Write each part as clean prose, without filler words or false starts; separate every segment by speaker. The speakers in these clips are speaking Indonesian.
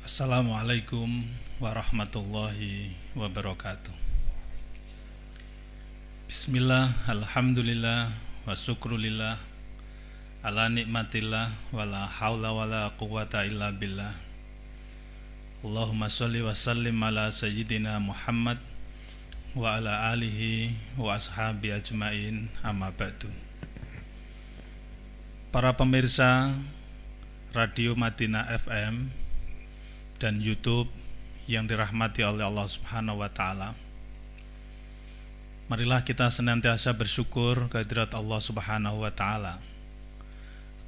Speaker 1: Assalamualaikum warahmatullahi wabarakatuh. Bismillah, alhamdulillah, wa syukrulillah, ala nikmatillah, wala hawla wala quwata illa billah. Allahumma salli wa sallim ala sayyidina Muhammad wa ala alihi wa ashabi ajmain, amma ba'du. Para pemirsa Radio Madinah FM dan YouTube yang dirahmati oleh Allah Subhanahu wa taala. Marilah kita senantiasa bersyukur kehadirat Allah Subhanahu wa taala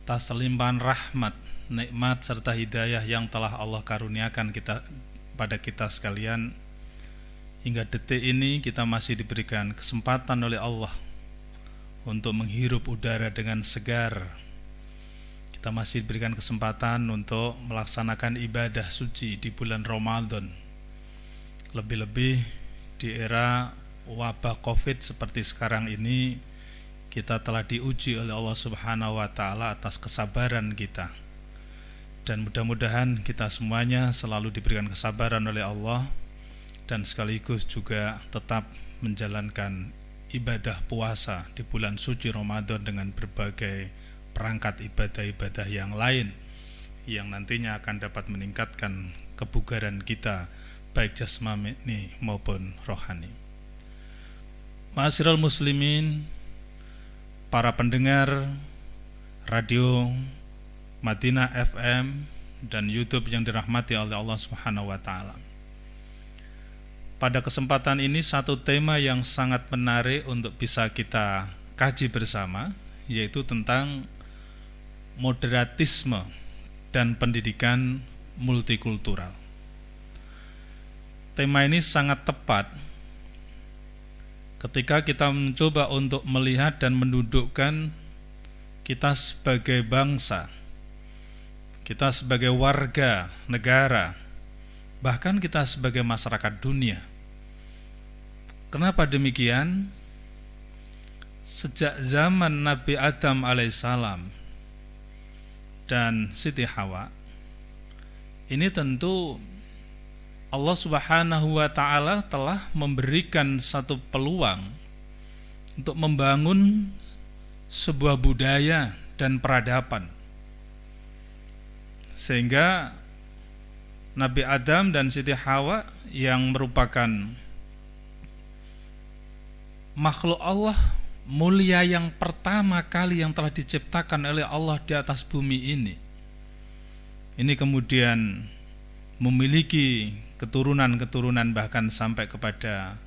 Speaker 1: atas limpahan rahmat, nikmat serta hidayah yang telah Allah karuniakan pada kita sekalian. Hingga detik ini kita masih diberikan kesempatan oleh Allah untuk menghirup udara dengan segar. Kita masih diberikan kesempatan untuk melaksanakan ibadah suci di bulan Ramadan. Lebih-lebih di era wabah Covid seperti sekarang ini, kita telah diuji oleh Allah Subhanahu wa taala atas kesabaran kita. Dan mudah-mudahan kita semuanya selalu diberikan kesabaran oleh Allah dan sekaligus juga tetap menjalankan ibadah puasa di bulan suci Ramadan dengan berbagai perangkat ibadah-ibadah yang lain yang nantinya akan dapat meningkatkan kebugaran kita baik jasmani maupun rohani. Ma'asyiral muslimin, para pendengar Radio Madinah FM dan YouTube yang dirahmati oleh Allah Subhanahu wa taala. Pada kesempatan ini satu tema yang sangat menarik untuk bisa kita kaji bersama, yaitu tentang moderatisme dan pendidikan multikultural. Tema ini sangat tepat ketika kita mencoba untuk melihat dan mendudukkan kita sebagai bangsa, kita sebagai warga negara, bahkan kita sebagai masyarakat dunia. Kenapa demikian? Sejak zaman Nabi Adam alaihissalam dan Siti Hawa, ini tentu Allah Subhanahu wa taala telah memberikan satu peluang untuk membangun sebuah budaya dan peradaban, sehingga Nabi Adam dan Siti Hawa yang merupakan makhluk Allah mulia yang pertama kali yang telah diciptakan oleh Allah di atas bumi ini kemudian memiliki keturunan-keturunan bahkan sampai kepada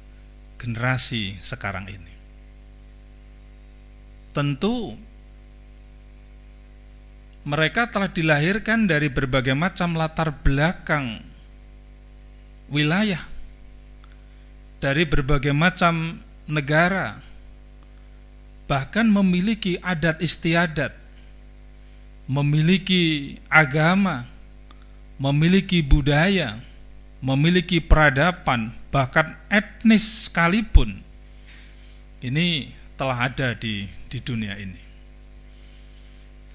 Speaker 1: generasi sekarang ini. Tentu mereka telah dilahirkan dari berbagai macam latar belakang wilayah, dari berbagai macam negara, bahkan memiliki adat istiadat, memiliki agama, memiliki budaya, memiliki peradaban, bahkan etnis sekalipun. Ini telah ada di dunia ini.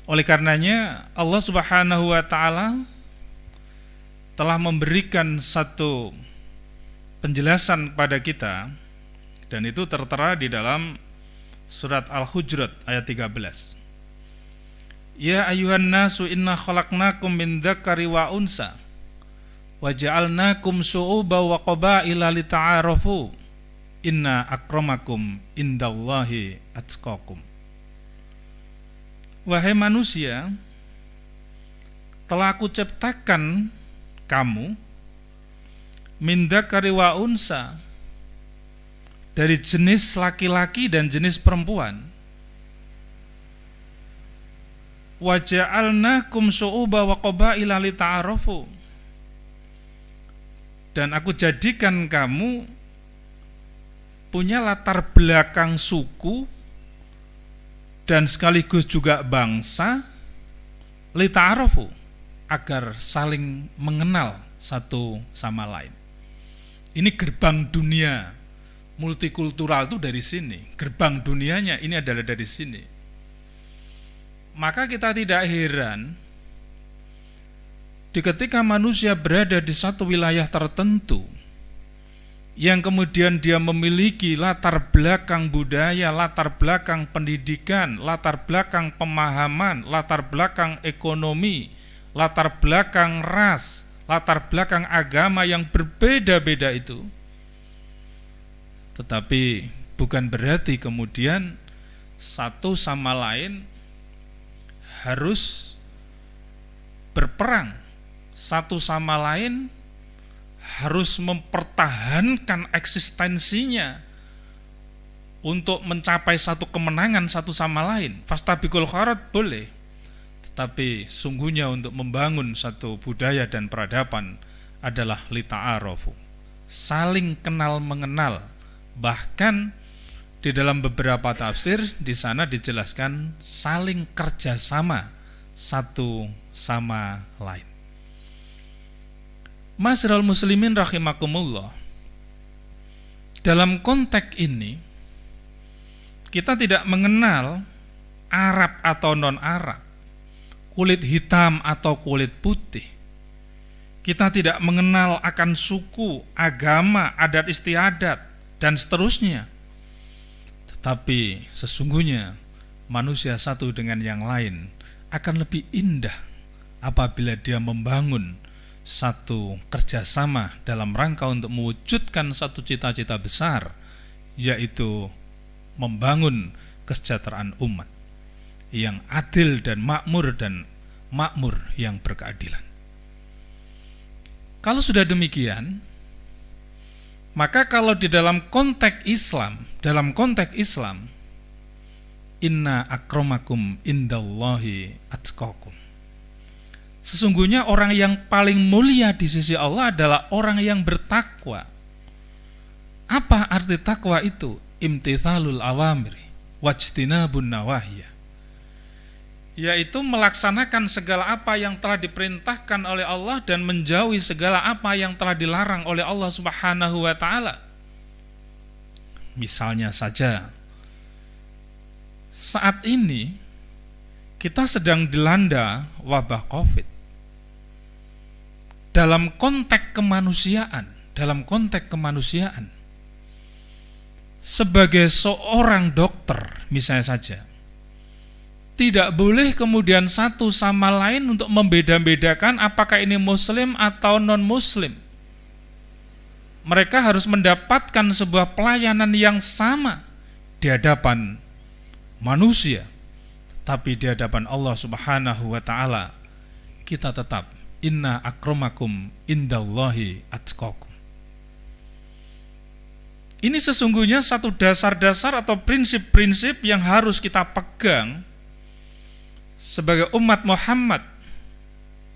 Speaker 1: Oleh karenanya Allah Subhanahu wa taala telah memberikan satu penjelasan kepada kita, dan itu tertera di dalam surat Al-Hujurat ayat 13. Ya ayuhan nasu inna khalaqnakum min dzakari wa unsa wa ja'alnakum syu'uban wa qabaila lita'arafu inna akramakum indallahi atqakum. Wahai manusia, telah aku ciptakan kamu min dzakari wa unsa, dari jenis laki-laki dan jenis perempuan. Wa ja'alnakum syu'uban wa qabaila lita'arafu, dan aku jadikan kamu punya latar belakang suku dan sekaligus juga bangsa, lita'arafu, agar saling mengenal satu sama lain. Ini gerbang dunia multikultural itu dari sini, gerbang dunianya ini adalah dari sini. Maka kita tidak heran ketika manusia berada di satu wilayah tertentu, yang kemudian dia memiliki latar belakang budaya, latar belakang pendidikan, latar belakang pemahaman, latar belakang ekonomi, latar belakang ras, latar belakang agama yang berbeda-beda itu. Tetapi bukan berarti kemudian satu sama lain harus berperang, satu sama lain harus mempertahankan eksistensinya untuk mencapai satu kemenangan satu sama lain. Fastabiqul khairat boleh, tetapi sungguhnya untuk membangun satu budaya dan peradaban adalah lita'arofu, saling kenal mengenal. Bahkan di dalam beberapa tafsir di sana dijelaskan saling kerjasama satu sama lain. Ma'asyiral muslimin rahimakumullah, dalam konteks ini kita tidak mengenal Arab atau non-Arab, kulit hitam atau kulit putih. Kita tidak mengenal akan suku, agama, adat istiadat, dan seterusnya. Tetapi sesungguhnya manusia satu dengan yang lain akan lebih indah apabila dia membangun satu kerjasama dalam rangka untuk mewujudkan satu cita-cita besar, yaitu membangun kesejahteraan umat yang adil dan makmur yang berkeadilan. Kalau sudah demikian, maka kalau di dalam konteks Islam, inna akramakum indallahi atqakum. Sesungguhnya orang yang paling mulia di sisi Allah adalah orang yang bertakwa. Apa arti takwa itu? Imtithalul awamiri wajtinabun nawahiyah, yaitu melaksanakan segala apa yang telah diperintahkan oleh Allah dan menjauhi segala apa yang telah dilarang oleh Allah Subhanahu wa ta'ala. Misalnya saja, saat ini kita sedang dilanda wabah COVID. Dalam konteks kemanusiaan, sebagai seorang dokter misalnya saja, tidak boleh kemudian satu sama lain untuk membeda-bedakan apakah ini muslim atau non-muslim. Mereka harus mendapatkan sebuah pelayanan yang sama di hadapan manusia, tapi di hadapan Allah Subhanahu wa ta'ala kita tetap inna akramakum indallahi atqakum. Ini sesungguhnya satu dasar-dasar atau prinsip-prinsip yang harus kita pegang sebagai umat Muhammad,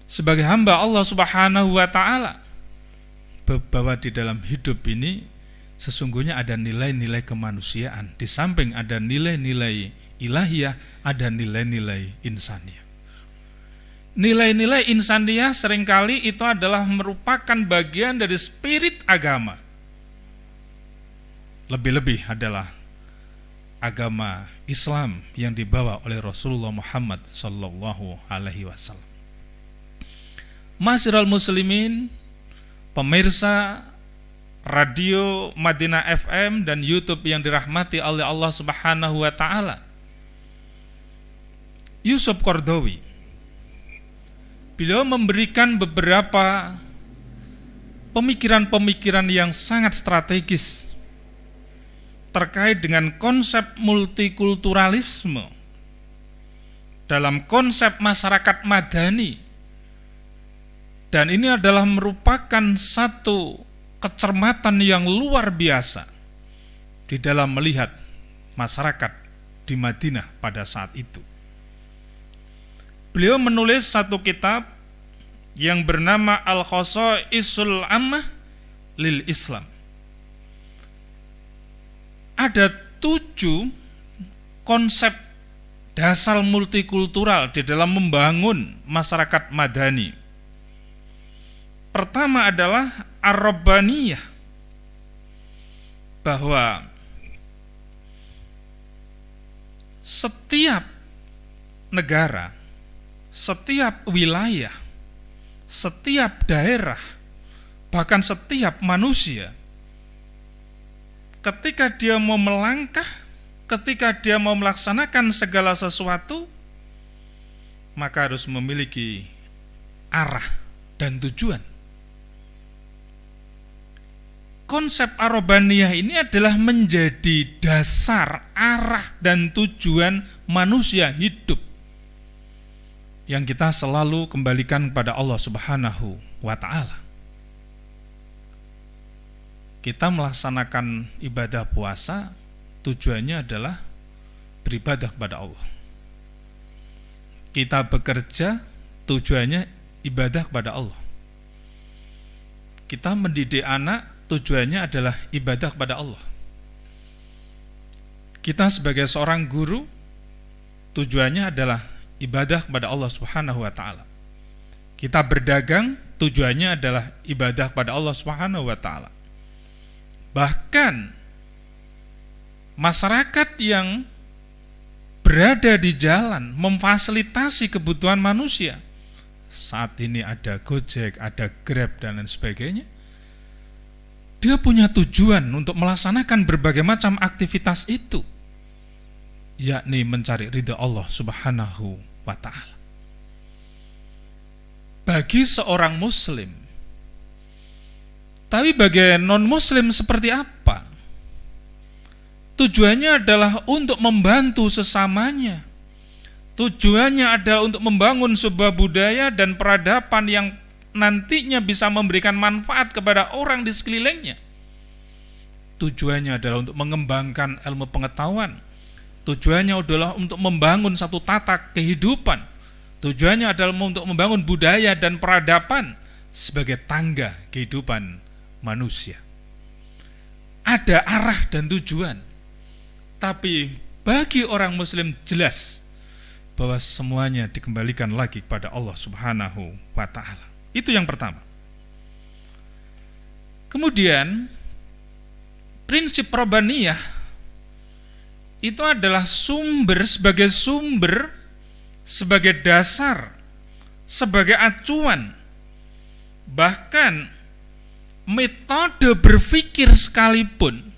Speaker 1: sebagai hamba Allah Subhanahu wa ta'ala, bahwa di dalam hidup ini sesungguhnya ada nilai-nilai kemanusiaan. Di samping ada nilai-nilai ilahiyah, ada nilai-nilai insaniyah. Nilai-nilai insaniyah seringkali itu adalah merupakan bagian dari spirit agama. Lebih-lebih adalah agama Islam yang dibawa oleh Rasulullah Muhammad sallallahu alaihi wasallam. Ma'asyiral muslimin, pemirsa radio Madinah FM dan YouTube yang dirahmati oleh Allah Subhanahu wa ta'ala, Yusuf Qaradawi, beliau memberikan beberapa pemikiran-pemikiran yang sangat strategis terkait dengan konsep multikulturalisme dalam konsep masyarakat madani. Dan ini adalah merupakan satu kecermatan yang luar biasa di dalam melihat masyarakat di Madinah pada saat itu. Beliau menulis satu kitab yang bernama Al-Khasaisul Ammah lil Islam. Ada 7 konsep dasar multikultural di dalam membangun masyarakat madani. Pertama adalah Ar-Rabbaniyah, bahwa setiap negara, setiap wilayah, setiap daerah, bahkan setiap manusia, ketika dia mau melangkah, ketika dia mau melaksanakan segala sesuatu, maka harus memiliki arah dan tujuan. Konsep Ar-Rabbaniyah ini adalah menjadi dasar, arah, dan tujuan manusia hidup yang kita selalu kembalikan kepada Allah Subhanahu wa Ta'ala. Kita melaksanakan ibadah puasa, tujuannya adalah beribadah kepada Allah. Kita bekerja, tujuannya ibadah kepada Allah. Kita mendidik anak, tujuannya adalah ibadah kepada Allah. Kita sebagai seorang guru, tujuannya adalah ibadah kepada Allah Subhanahu wa Ta'ala. Kita berdagang, tujuannya adalah ibadah kepada Allah Subhanahu wa Ta'ala. Bahkan masyarakat yang berada di jalan memfasilitasi kebutuhan manusia. Saat ini ada Gojek, ada Grab, dan lain sebagainya. Dia punya tujuan untuk melaksanakan berbagai macam aktivitas itu, yakni mencari ridha Allah Subhanahu wa Ta'ala. Bagi seorang muslim, tapi bagi non-muslim seperti apa? Tujuannya adalah untuk membantu sesamanya. Tujuannya adalah untuk membangun sebuah budaya dan peradaban yang nantinya bisa memberikan manfaat kepada orang di sekelilingnya. Tujuannya adalah untuk mengembangkan ilmu pengetahuan. Tujuannya adalah untuk membangun satu tata kehidupan. Tujuannya adalah untuk membangun budaya dan peradaban sebagai tangga kehidupan manusia. Ada arah dan tujuan. Tapi bagi orang muslim jelas bahwa semuanya dikembalikan lagi kepada Allah Subhanahu wa Ta'ala. Itu yang pertama. Kemudian prinsip Rabbaniyah itu adalah sebagai sumber, sebagai dasar, sebagai acuan, bahkan metode berpikir sekalipun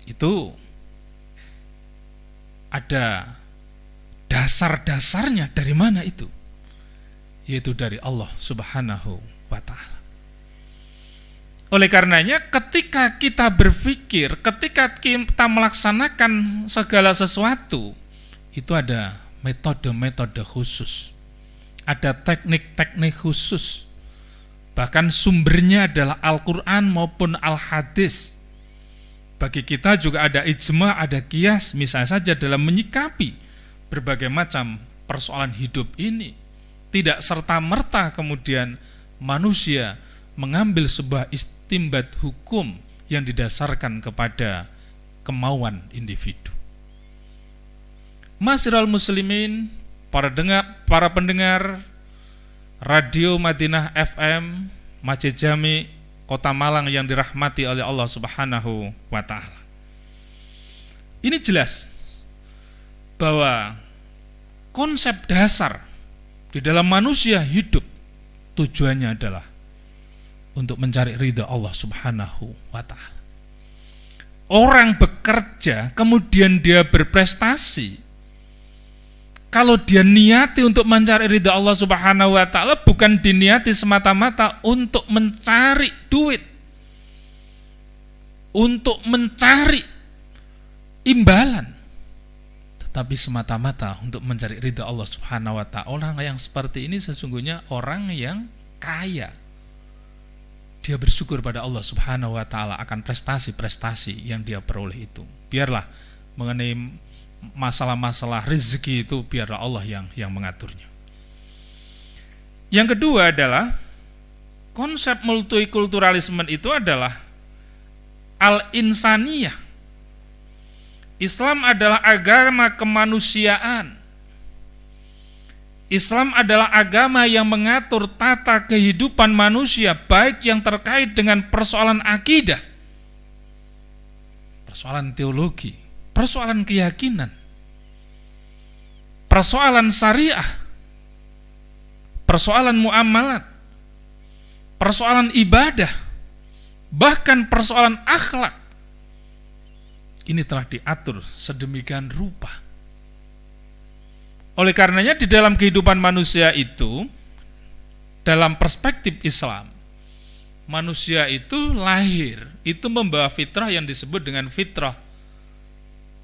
Speaker 1: itu ada dasar-dasarnya. Dari mana itu? Yaitu dari Allah Subhanahu wa Ta'ala. Oleh karenanya ketika kita berpikir, ketika kita melaksanakan segala sesuatu, itu ada metode-metode khusus, ada teknik-teknik khusus. Bahkan sumbernya adalah Al-Quran maupun Al-Hadis. Bagi kita juga ada ijma, ada qiyas, misalnya saja dalam menyikapi berbagai macam persoalan hidup ini. Tidak serta-merta kemudian manusia mengambil sebuah istimbat hukum yang didasarkan kepada kemauan individu. Ma'asyiral muslimin, para pendengar Radio Madinah FM, Masjid Jami, Kota Malang yang dirahmati oleh Allah Subhanahu wa Ta'ala. Ini jelas bahwa konsep dasar di dalam manusia hidup tujuannya adalah untuk mencari ridha Allah Subhanahu wa Ta'ala. Orang bekerja kemudian dia berprestasi, kalau dia niati untuk mencari ridha Allah Subhanahu wa Ta'ala, bukan diniati semata-mata untuk mencari duit, untuk mencari imbalan, tetapi semata-mata untuk mencari ridha Allah Subhanahu wa Ta'ala. Orang yang seperti ini sesungguhnya orang yang kaya. Dia bersyukur pada Allah Subhanahu wa Ta'ala akan prestasi-prestasi yang dia peroleh itu. Biarlah mengenai masalah-masalah rezeki itu biarlah Allah yang mengaturnya. Yang kedua adalah konsep multikulturalisme itu adalah al-insaniyah. Islam adalah agama kemanusiaan. Islam adalah agama yang mengatur tata kehidupan manusia, baik yang terkait dengan persoalan akidah, persoalan teologi, persoalan keyakinan, persoalan syariah, persoalan muamalat, persoalan ibadah, bahkan persoalan akhlak, ini telah diatur sedemikian rupa. Oleh karenanya di dalam kehidupan manusia itu, dalam perspektif Islam, manusia itu lahir, itu membawa fitrah yang disebut dengan fitrah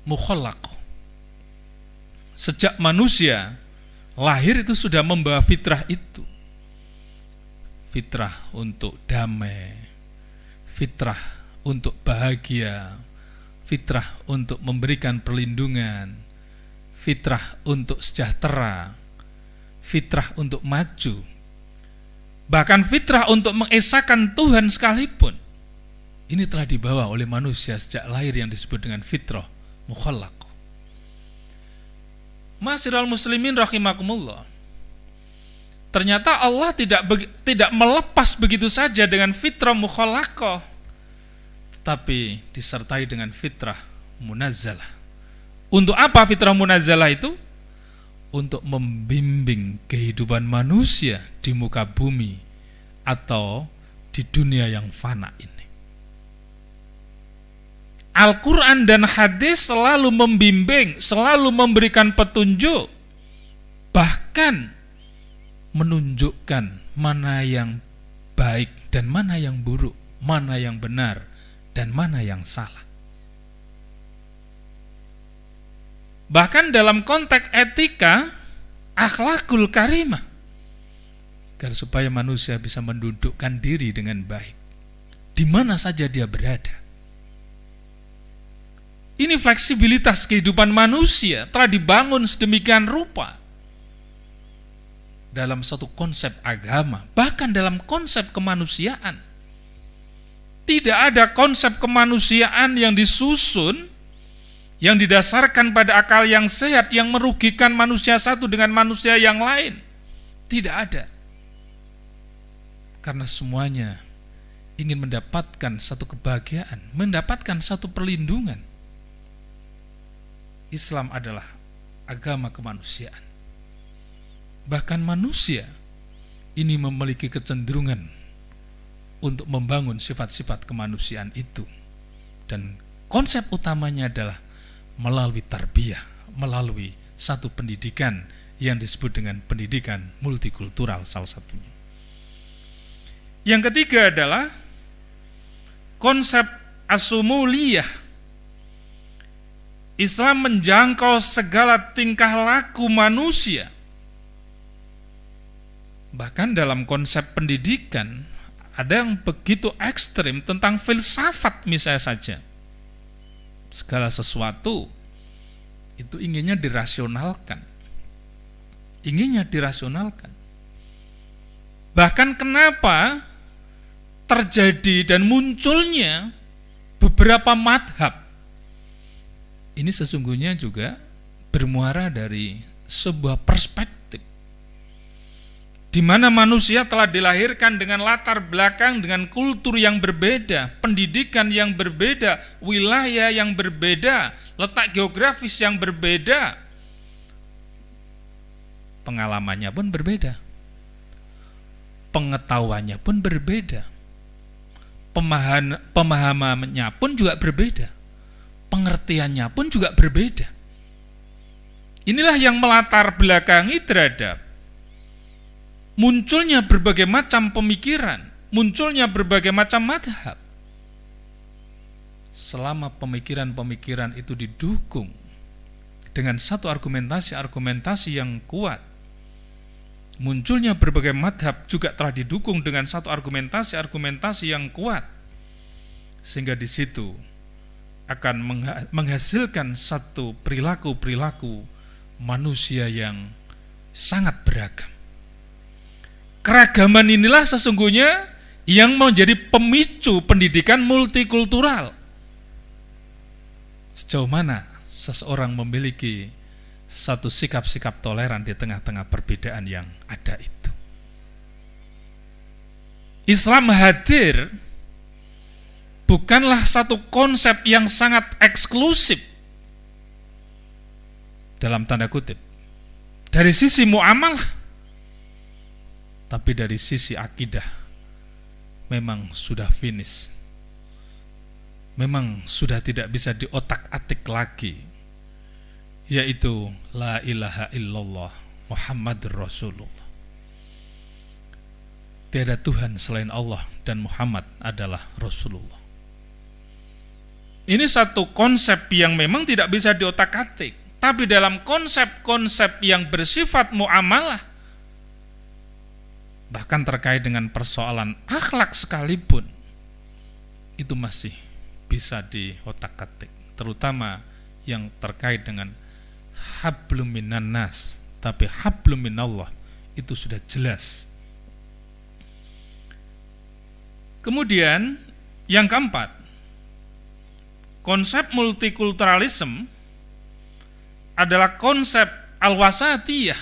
Speaker 1: mukhallaqah. Sejak manusia lahir itu sudah membawa fitrah itu. Fitrah untuk damai, fitrah untuk bahagia, fitrah untuk memberikan perlindungan, fitrah untuk sejahtera, fitrah untuk maju, bahkan fitrah untuk mengesahkan Tuhan sekalipun. Ini telah dibawa oleh manusia sejak lahir yang disebut dengan fitrah mukhallaqah. Ma'asyiral muslimin rahimakumullah. Ternyata Allah tidak melepas begitu saja dengan fitrah mukhallaqah, tetapi disertai dengan fitrah munazzalah. Untuk apa fitrah munazzalah itu? Untuk membimbing kehidupan manusia di muka bumi atau di dunia yang fana ini. Al-Quran dan hadis selalu membimbing, selalu memberikan petunjuk, bahkan menunjukkan mana yang baik dan mana yang buruk, mana yang benar dan mana yang salah. Bahkan dalam konteks etika, akhlakul karimah, agar supaya manusia bisa mendudukkan diri dengan baik di mana saja dia berada. Ini fleksibilitas kehidupan manusia telah dibangun sedemikian rupa dalam satu konsep agama, bahkan dalam konsep kemanusiaan. Tidak ada konsep kemanusiaan yang disusun, yang didasarkan pada akal yang sehat, yang merugikan manusia satu dengan manusia yang lain. Tidak ada. Karena semuanya ingin mendapatkan satu kebahagiaan, mendapatkan satu perlindungan. Islam adalah agama kemanusiaan. Bahkan manusia ini memiliki kecenderungan untuk membangun sifat-sifat kemanusiaan itu. Dan konsep utamanya adalah melalui tarbiyah, melalui satu pendidikan yang disebut dengan pendidikan multikultural salah satunya. Yang ketiga adalah konsep as-sumuliyah. Islam menjangkau segala tingkah laku manusia. Bahkan dalam konsep pendidikan ada yang begitu ekstrim tentang filsafat misalnya saja. Segala sesuatu itu inginnya dirasionalkan. Bahkan kenapa terjadi dan munculnya beberapa madhab, ini sesungguhnya juga bermuara dari sebuah perspektif di mana manusia telah dilahirkan dengan latar belakang, dengan kultur yang berbeda, pendidikan yang berbeda, wilayah yang berbeda, letak geografis yang berbeda, pengalamannya pun berbeda, pengetahuannya pun berbeda, pemahamannya pun juga berbeda, pengertiannya pun juga berbeda. Inilah yang melatar belakangi terhadap munculnya berbagai macam pemikiran, munculnya berbagai macam madhab. Selama pemikiran-pemikiran itu didukung dengan satu argumentasi yang kuat, munculnya berbagai madhab juga telah didukung dengan satu argumentasi yang kuat, sehingga di situ akan menghasilkan satu perilaku manusia yang sangat beragam. Keragaman inilah sesungguhnya yang menjadi pemicu pendidikan multikultural. Sejauh mana seseorang memiliki satu sikap-sikap toleran di tengah-tengah perbedaan yang ada itu. Islam hadir bukanlah satu konsep yang sangat eksklusif dalam tanda kutip dari sisi muamalah, tapi dari sisi akidah memang sudah finish. Memang sudah tidak bisa diotak-atik lagi, yaitu la ilaha illallah Muhammadur Rasulullah. Tiada Tuhan selain Allah dan Muhammad adalah Rasulullah. Ini satu konsep yang memang tidak bisa diotak-atik, tapi dalam konsep-konsep yang bersifat muamalah, bahkan terkait dengan persoalan akhlak sekalipun, itu masih bisa diotak-atik, terutama yang terkait dengan hablum minan nas, tapi hablum minallah itu sudah jelas. Kemudian yang keempat, konsep multikulturalisme adalah konsep al-wasatiyah.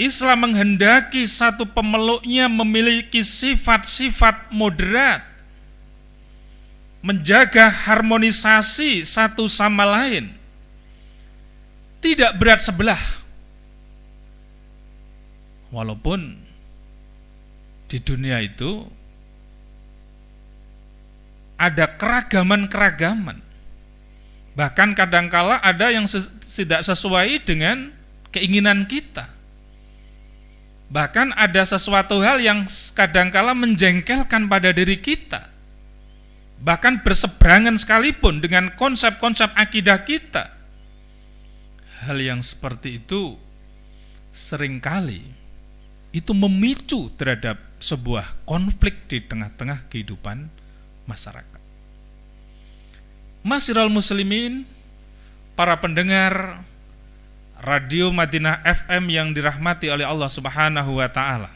Speaker 1: Islam menghendaki satu pemeluknya memiliki sifat-sifat moderat, menjaga harmonisasi satu sama lain, tidak berat sebelah. Walaupun di dunia itu ada keragaman-keragaman, bahkan kadangkala ada yang tidak sesuai dengan keinginan kita, bahkan ada sesuatu hal yang kadangkala menjengkelkan pada diri kita, bahkan berseberangan sekalipun dengan konsep-konsep akidah kita. Hal yang seperti itu seringkali itu memicu terhadap sebuah konflik di tengah-tengah kehidupan masyarakat. Masyiral muslimin, para pendengar Radio Madinah FM yang dirahmati oleh Allah Subhanahu wa taala.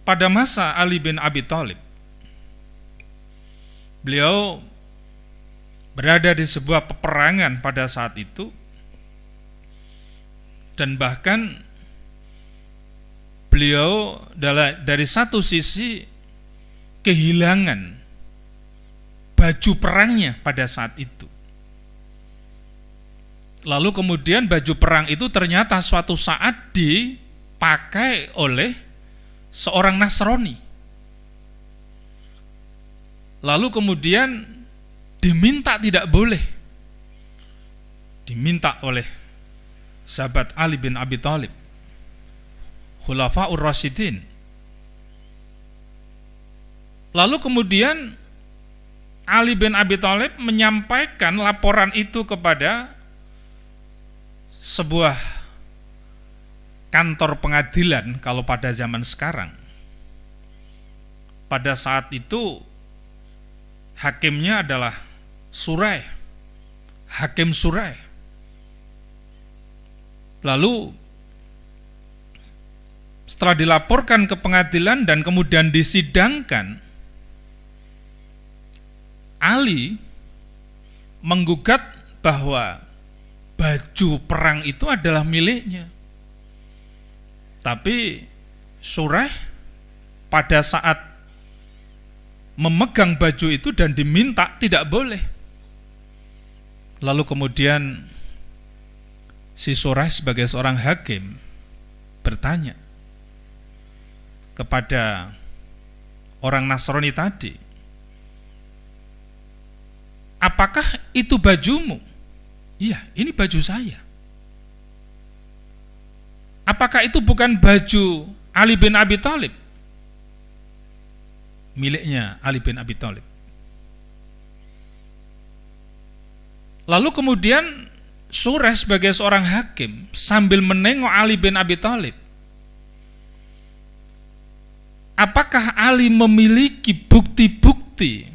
Speaker 1: Pada masa Ali bin Abi Thalib, beliau berada di sebuah peperangan pada saat itu, dan bahkan beliau dari satu sisi kehilangan baju perangnya pada saat itu. Lalu kemudian baju perang itu ternyata suatu saat dipakai oleh seorang Nasrani. Lalu kemudian diminta tidak boleh. Diminta oleh sahabat Ali bin Abi Thalib, Khulafaur Rasyidin. Lalu kemudian Ali bin Abi Thalib menyampaikan laporan itu kepada sebuah kantor pengadilan kalau pada zaman sekarang. Pada saat itu hakimnya adalah Suraih, Hakim Suraih. Lalu setelah dilaporkan ke pengadilan dan kemudian disidangkan, Ali menggugat bahwa baju perang itu adalah miliknya. Tapi Suraih pada saat memegang baju itu dan diminta tidak boleh. Lalu kemudian si Suraih sebagai seorang hakim bertanya kepada orang Nasrani tadi, apakah itu bajumu? Iya, ini baju saya. Apakah itu bukan baju Ali bin Abi Thalib? Miliknya Ali bin Abi Thalib. Lalu kemudian Suraih sebagai seorang hakim sambil menengok Ali bin Abi Thalib, apakah Ali memiliki bukti-bukti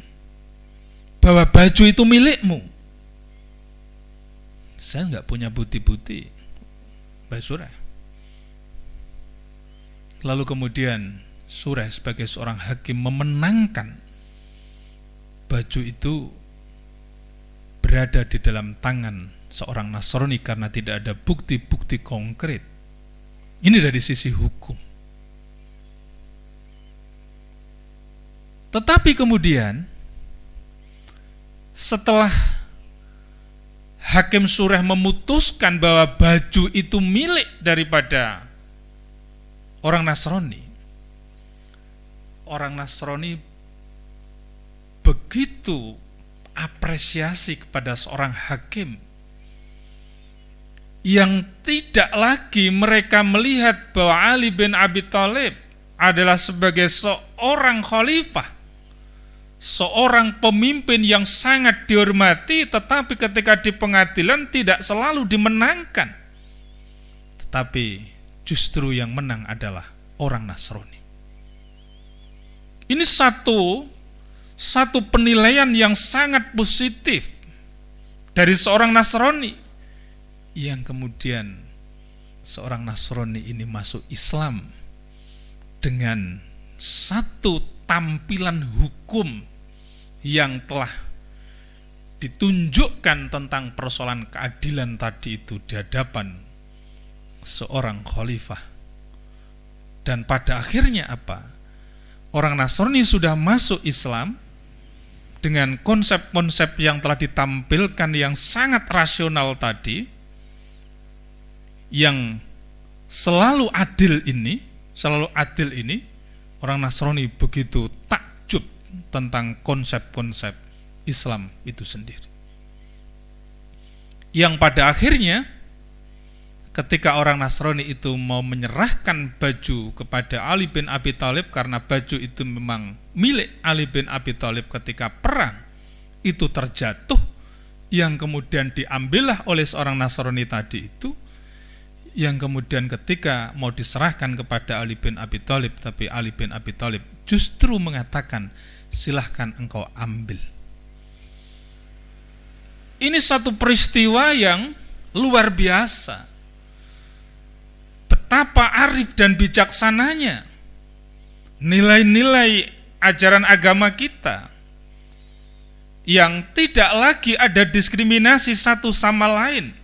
Speaker 1: bahwa baju itu milikmu? Saya enggak punya bukti-bukti, Mbak Suraih. Lalu kemudian Suraih sebagai seorang hakim memenangkan baju itu berada di dalam tangan seorang Nasrani karena tidak ada bukti-bukti konkret. Ini dari sisi hukum. Tetapi kemudian setelah Hakim Suraih memutuskan bahwa baju itu milik daripada orang Nasrani, orang Nasrani begitu apresiasi kepada seorang hakim yang tidak lagi mereka melihat bahwa Ali bin Abi Thalib adalah sebagai seorang khalifah, seorang pemimpin yang sangat dihormati, tetapi ketika di pengadilan tidak selalu dimenangkan, tetapi justru yang menang adalah orang Nasrani. Ini satu penilaian yang sangat positif dari seorang Nasrani, yang kemudian seorang Nasrani ini masuk Islam dengan satu tampilan hukum yang telah ditunjukkan tentang persoalan keadilan tadi itu di hadapan seorang khalifah. Dan pada akhirnya apa? Orang Nasrani sudah masuk Islam dengan konsep-konsep yang telah ditampilkan yang sangat rasional tadi, yang selalu adil ini, orang Nasrani begitu takjub tentang konsep-konsep Islam itu sendiri. Yang pada akhirnya ketika orang Nasrani itu mau menyerahkan baju kepada Ali bin Abi Thalib, karena baju itu memang milik Ali bin Abi Thalib ketika perang itu terjatuh, yang kemudian diambillah oleh seorang Nasrani tadi itu, yang kemudian ketika mau diserahkan kepada Ali bin Abi Thalib, tapi Ali bin Abi Thalib justru mengatakan, silahkan engkau ambil. Ini satu peristiwa yang luar biasa. Betapa arif dan bijaksananya nilai-nilai ajaran agama kita, yang tidak lagi ada diskriminasi satu sama lain,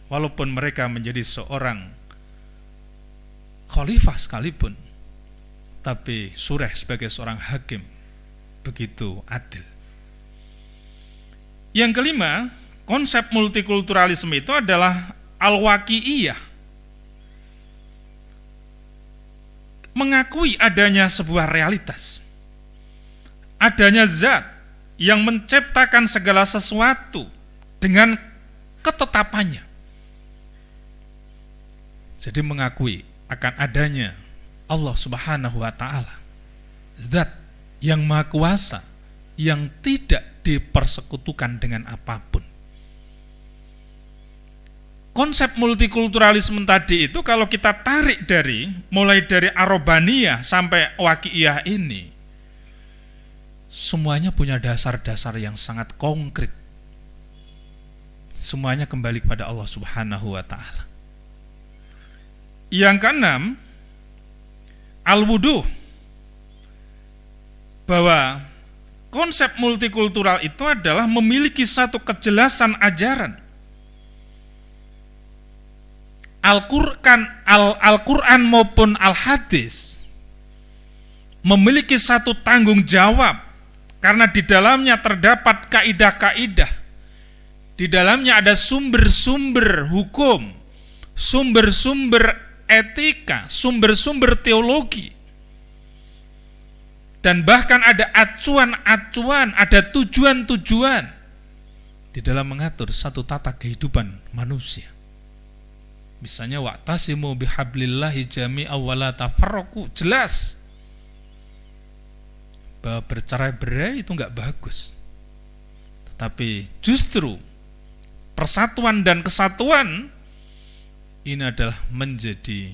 Speaker 1: walaupun mereka menjadi seorang khalifah sekalipun, tapi Sureh sebagai seorang hakim begitu adil. Yang kelima, konsep multikulturalisme itu adalah al-waqi'iyah, mengakui adanya sebuah realitas, adanya zat yang menciptakan segala sesuatu dengan ketetapannya. Jadi mengakui akan adanya Allah Subhanahu wa Ta'ala, zat yang maha kuasa, yang tidak dipersekutukan dengan apapun. Konsep multikulturalisme tadi itu kalau kita tarik mulai dari Arobaniyah sampai Waqi'iyah ini, semuanya punya dasar-dasar yang sangat konkret. Semuanya kembali kepada Allah Subhanahu wa Ta'ala. Yang keenam, al-wuduh, bahwa konsep multikultural itu adalah memiliki satu kejelasan ajaran. Al-Quran maupun Al-Hadis memiliki satu tanggung jawab, karena di dalamnya terdapat kaidah-kaidah, di dalamnya ada sumber-sumber hukum, sumber-sumber etika, sumber-sumber teologi, dan bahkan ada acuan-acuan, ada tujuan-tujuan di dalam mengatur satu tata kehidupan manusia. Misalnya wa'tasimu bihablillahi jami'a wa la tafarraqu, jelas bahwa bercerai-berai itu enggak bagus. Tetapi justru persatuan dan kesatuan ini adalah menjadi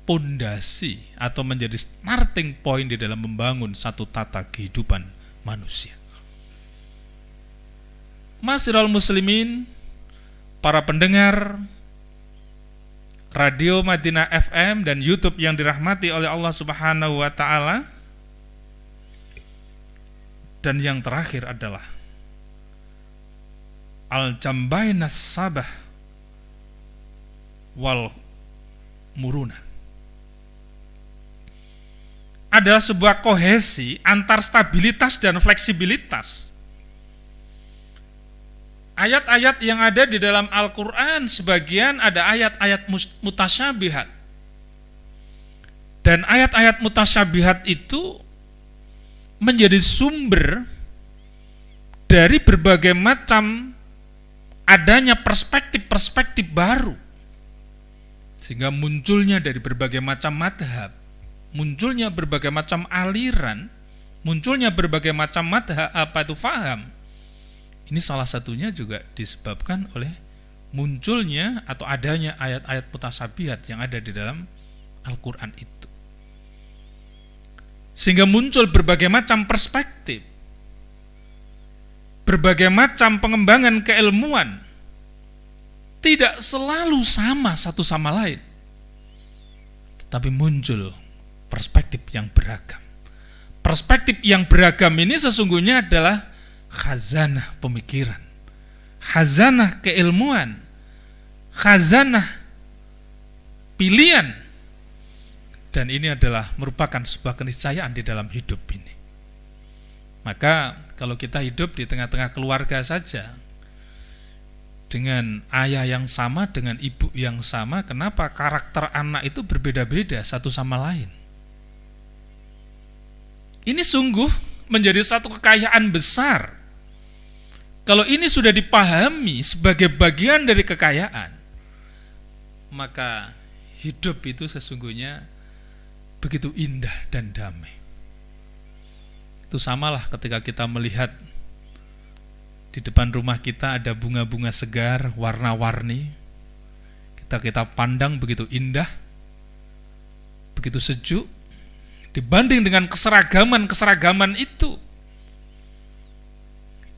Speaker 1: pondasi atau menjadi starting point di dalam membangun satu tata kehidupan manusia. Ma'asyiral muslimin, para pendengar Radio Madinah FM dan YouTube yang dirahmati oleh Allah Subhanahu wa Ta'ala. Dan yang terakhir adalah al-jambainas sabah wal muruna, adalah sebuah kohesi antar stabilitas dan fleksibilitas. Ayat-ayat yang ada di dalam Al-Quran, sebagian ada ayat-ayat mutasyabihat. Dan ayat-ayat mutasyabihat itu menjadi sumber dari berbagai macam adanya perspektif-perspektif baru, sehingga munculnya dari berbagai macam madhab, munculnya berbagai macam aliran, munculnya berbagai macam madhab faham. Ini salah satunya juga disebabkan oleh munculnya atau adanya ayat-ayat mutasyabihat yang ada di dalam Al-Quran itu, sehingga muncul berbagai macam perspektif, berbagai macam pengembangan keilmuan, tidak selalu sama satu sama lain, tetapi muncul perspektif yang beragam. Perspektif yang beragam ini sesungguhnya adalah khazanah pemikiran, khazanah keilmuan, khazanah pilihan, dan ini adalah merupakan sebuah keniscayaan di dalam hidup ini. Maka kalau kita hidup di tengah-tengah keluarga saja, dengan ayah yang sama, dengan ibu yang sama, kenapa karakter anak itu berbeda-beda satu sama lain? Ini sungguh menjadi satu kekayaan besar. Kalau ini sudah dipahami sebagai bagian dari kekayaan, maka hidup itu sesungguhnya begitu indah dan damai. Itu samalah ketika kita melihat di depan rumah kita ada bunga-bunga segar, warna-warni. Kita pandang begitu indah, begitu sejuk, dibanding dengan keseragaman itu.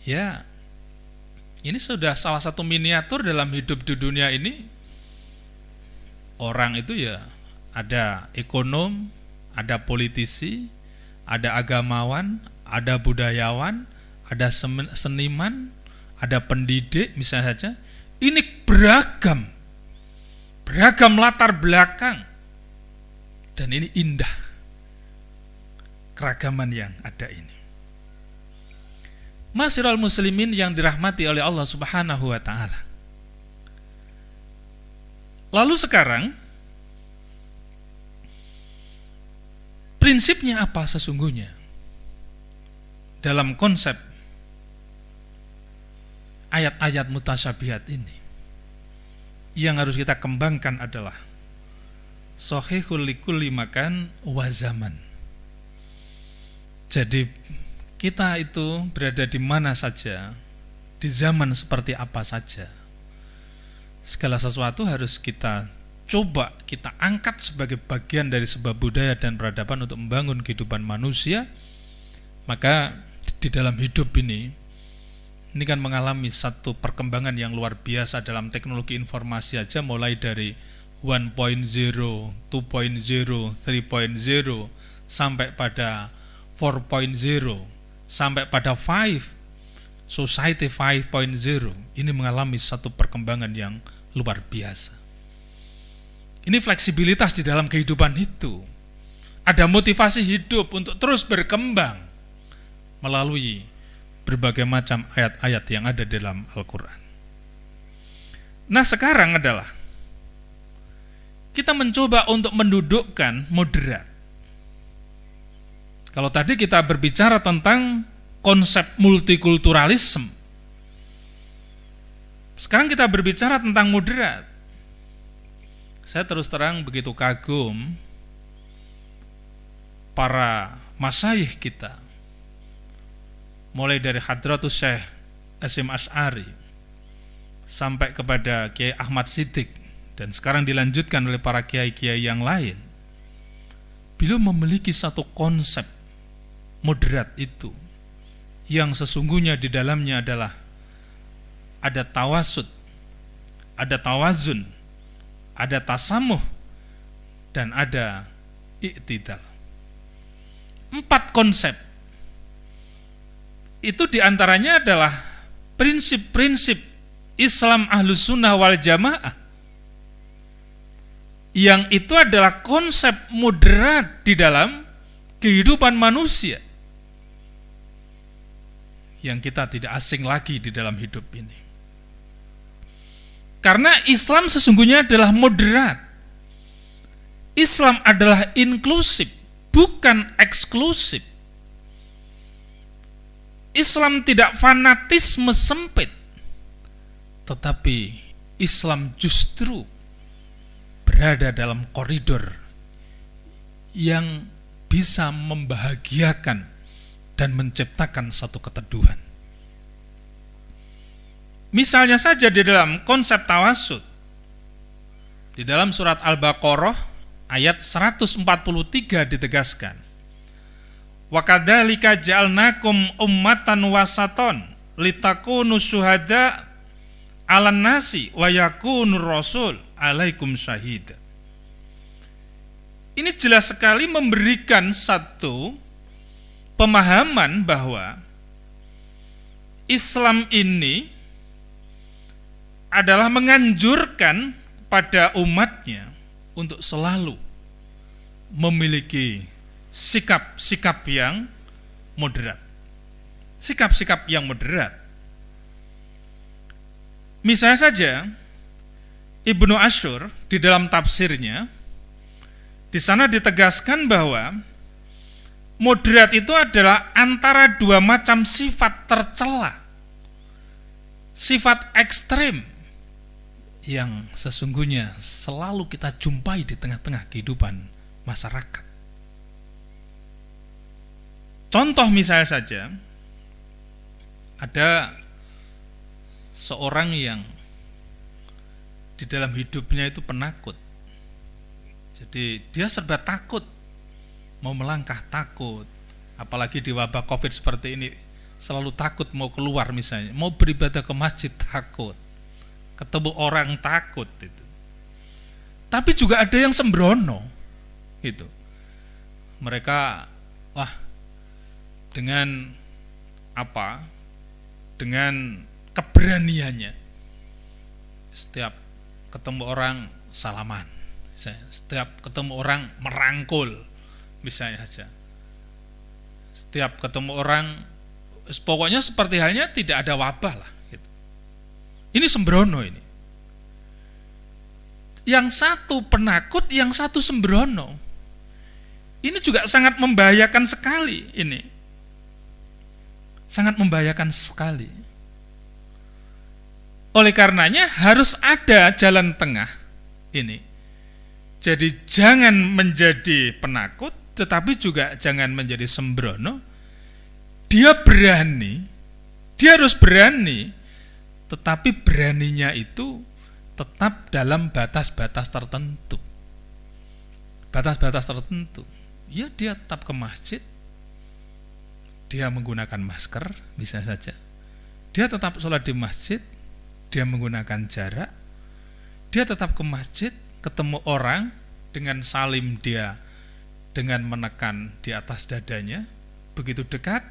Speaker 1: Ya, ini sudah salah satu miniatur dalam hidup di dunia ini. Orang itu ya ada ekonom, ada politisi, ada agamawan, ada budayawan, ada seniman, ada pendidik misalnya saja. Ini beragam latar belakang, dan ini indah keragaman yang ada ini. Ma'asyiral muslimin yang dirahmati oleh Allah Subhanahu wa taala. Lalu sekarang prinsipnya apa sesungguhnya dalam konsep ayat-ayat mutasyabihat ini? Yang harus kita kembangkan adalah shahihul likulli makan wa zaman. Jadi kita itu berada di mana saja, di zaman seperti apa saja, segala sesuatu harus kita coba kita angkat sebagai bagian dari sebuah budaya dan peradaban untuk membangun kehidupan manusia. Maka di dalam hidup ini kan mengalami satu perkembangan yang luar biasa dalam teknologi informasi aja, mulai dari 1.0, 2.0, 3.0 sampai pada 4.0, sampai pada Society 5.0. Ini mengalami satu perkembangan yang luar biasa. Ini fleksibilitas di dalam kehidupan itu. Ada motivasi hidup untuk terus berkembang melalui berbagai macam ayat-ayat yang ada dalam Al-Quran. Nah, sekarang adalah kita mencoba untuk mendudukkan moderat. Kalau tadi kita berbicara tentang konsep multikulturalisme, sekarang kita berbicara tentang moderat. Saya terus terang begitu kagum para masyayikh kita, mulai dari Hadratus Syekh Hasyim Asy'ari sampai kepada Kiai Ahmad Siddiq, dan sekarang dilanjutkan oleh para kiai-kiai yang lain. Beliau memiliki satu konsep moderat itu, yang sesungguhnya di dalamnya adalah ada tawasud, ada tawazun, ada tasamuh, dan ada i'tidal. 4 konsep itu diantaranya adalah prinsip-prinsip Islam Ahlus Sunnah wal Jamaah, yang itu adalah konsep moderat di dalam kehidupan manusia, yang kita tidak asing lagi di dalam hidup ini. Karena Islam sesungguhnya adalah moderat. Islam adalah inklusif, bukan eksklusif. Islam tidak fanatisme sempit, tetapi Islam justru berada dalam koridor yang bisa membahagiakan dan menciptakan satu keteduhan. Misalnya saja di dalam konsep tawassut, di dalam surat Al-Baqarah ayat 143 ditegaskan, wa kadzalika ja'alnakum ummatan wasaton litakunu syuhada 'alan nasi wa yakunur rasul 'alaikum syahid. Ini jelas sekali memberikan satu pemahaman bahwa Islam ini adalah menganjurkan pada umatnya untuk selalu memiliki sikap-sikap yang moderat. Sikap-sikap yang moderat. Misalnya saja Ibnu Asyur di dalam tafsirnya di sana ditegaskan bahwa moderat itu adalah antara dua macam sifat tercela. Sifat ekstrem yang sesungguhnya selalu kita jumpai di tengah-tengah kehidupan masyarakat. Contoh misalnya saja, ada seorang yang di dalam hidupnya itu penakut. Jadi dia serba takut, mau melangkah takut, apalagi di wabah COVID seperti ini, selalu takut mau keluar misalnya, mau beribadah ke masjid takut, ketemu orang takut itu. Tapi juga ada yang sembrono gitu. Mereka dengan dengan keberaniannya setiap ketemu orang salaman, misalnya. Setiap ketemu orang merangkul misalnya saja. Setiap ketemu orang pokoknya seperti halnya tidak ada wabah lah gitu. Ini sembrono ini. Yang satu penakut, yang satu sembrono. Ini juga sangat membahayakan sekali ini. Sangat membahayakan sekali. Oleh karenanya harus ada jalan tengah ini. Jadi jangan menjadi penakut, tetapi juga jangan menjadi sembrono. Dia berani, dia harus berani, tetapi beraninya itu tetap dalam batas-batas tertentu. Batas-batas tertentu. Ya dia tetap ke masjid, dia menggunakan masker, bisa saja. Dia tetap sholat di masjid, dia menggunakan jarak, dia tetap ke masjid, ketemu orang dengan salim dia, dengan menekan di atas dadanya, begitu dekat,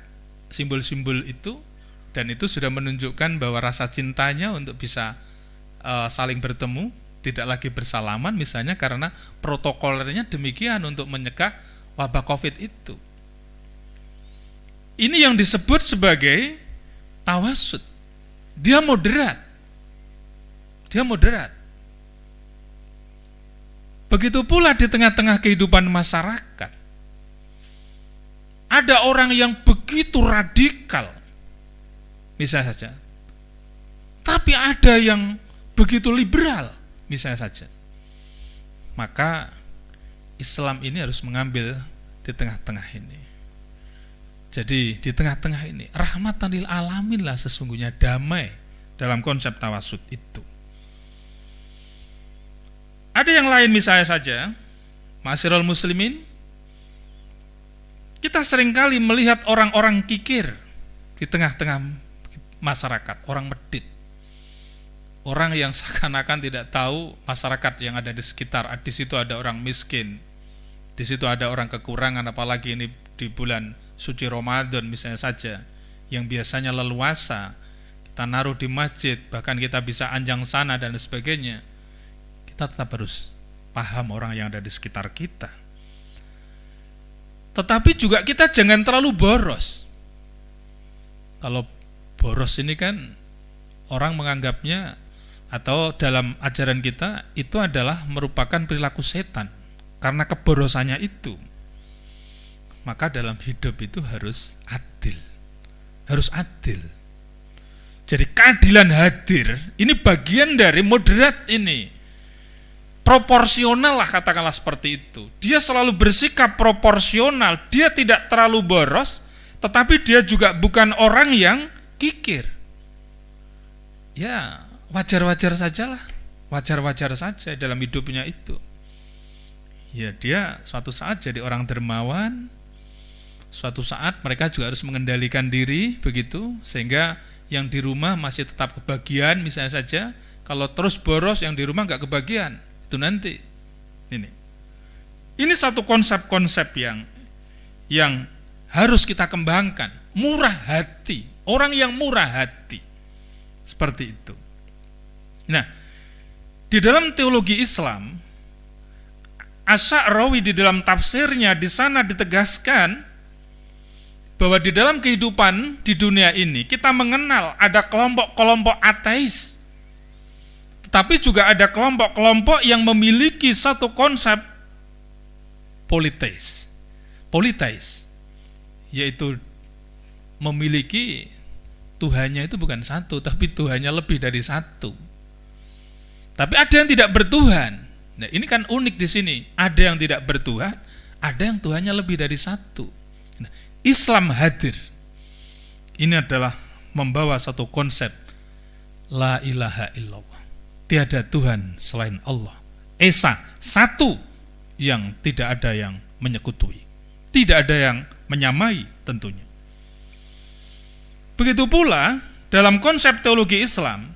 Speaker 1: simbol-simbol itu, dan itu sudah menunjukkan bahwa rasa cintanya untuk bisa saling bertemu, tidak lagi bersalaman misalnya, karena protokolnya demikian untuk mencegah wabah COVID itu. Ini yang disebut sebagai tawassut. Dia moderat. Dia moderat. Begitu pula di tengah-tengah kehidupan masyarakat. Ada orang yang begitu radikal, misalnya saja. Tapi ada yang begitu liberal, misalnya saja. Maka Islam ini harus mengambil di tengah-tengah ini. Jadi di tengah-tengah ini rahmatan lil alamin lah sesungguhnya, damai dalam konsep tawassut itu. Ada yang lain misalnya saja, ma'asyiral muslimin, kita seringkali melihat orang-orang kikir di tengah-tengah masyarakat, orang medit. Orang yang seakan-akan tidak tahu masyarakat yang ada di sekitar. Di situ ada orang miskin, di situ ada orang kekurangan, apalagi ini di bulan suci Ramadan misalnya saja, yang biasanya leluasa kita naruh di masjid, bahkan kita bisa anjang sana dan sebagainya. Kita tetap harus paham orang yang ada di sekitar kita. Tetapi juga kita jangan terlalu boros. Kalau boros ini kan orang menganggapnya, atau dalam ajaran kita itu adalah merupakan perilaku setan karena keborosannya itu. Maka dalam hidup itu harus adil, harus adil. Jadi keadilan hadir, ini bagian dari moderat ini. Proporsional lah, katakanlah seperti itu. Dia selalu bersikap proporsional, dia tidak terlalu boros, tetapi dia juga bukan orang yang kikir. Ya, wajar-wajar sajalah, wajar-wajar saja dalam hidupnya itu. Ya, dia suatu saat jadi orang dermawan, suatu saat mereka juga harus mengendalikan diri, begitu, sehingga yang di rumah masih tetap kebagian, misalnya saja. Kalau terus boros, yang di rumah nggak kebagian, itu nanti. Ini satu konsep-konsep yang harus kita kembangkan. Murah hati, orang yang murah hati, seperti itu. Nah, di dalam teologi Islam, Asy-Sya'rawi di dalam tafsirnya di sana ditegaskan bahwa di dalam kehidupan di dunia ini kita mengenal ada kelompok-kelompok ateis, tetapi juga ada kelompok-kelompok yang memiliki satu konsep politeis, yaitu memiliki Tuhannya itu bukan satu, tapi Tuhannya lebih dari satu. Tapi ada yang tidak bertuhan. Nah, ini kan unik di sini. Ada yang tidak bertuhan, ada yang Tuhannya lebih dari satu. Nah, Islam hadir. Ini adalah membawa satu konsep la ilaha illallah. Tiada Tuhan selain Allah. Esa, satu yang tidak ada yang menyekutui. Tidak ada yang menyamai tentunya. Begitu pula dalam konsep teologi Islam,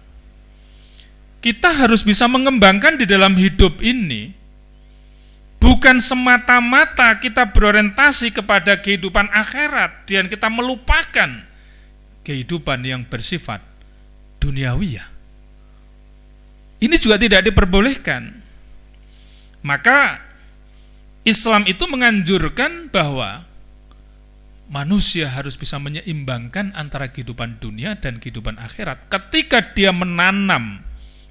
Speaker 1: kita harus bisa mengembangkan di dalam hidup ini. Bukan semata-mata kita berorientasi kepada kehidupan akhirat dan kita melupakan kehidupan yang bersifat duniawiyah. Ini juga tidak diperbolehkan. Maka Islam itu menganjurkan bahwa manusia harus bisa menyeimbangkan antara kehidupan dunia dan kehidupan akhirat. Ketika dia menanam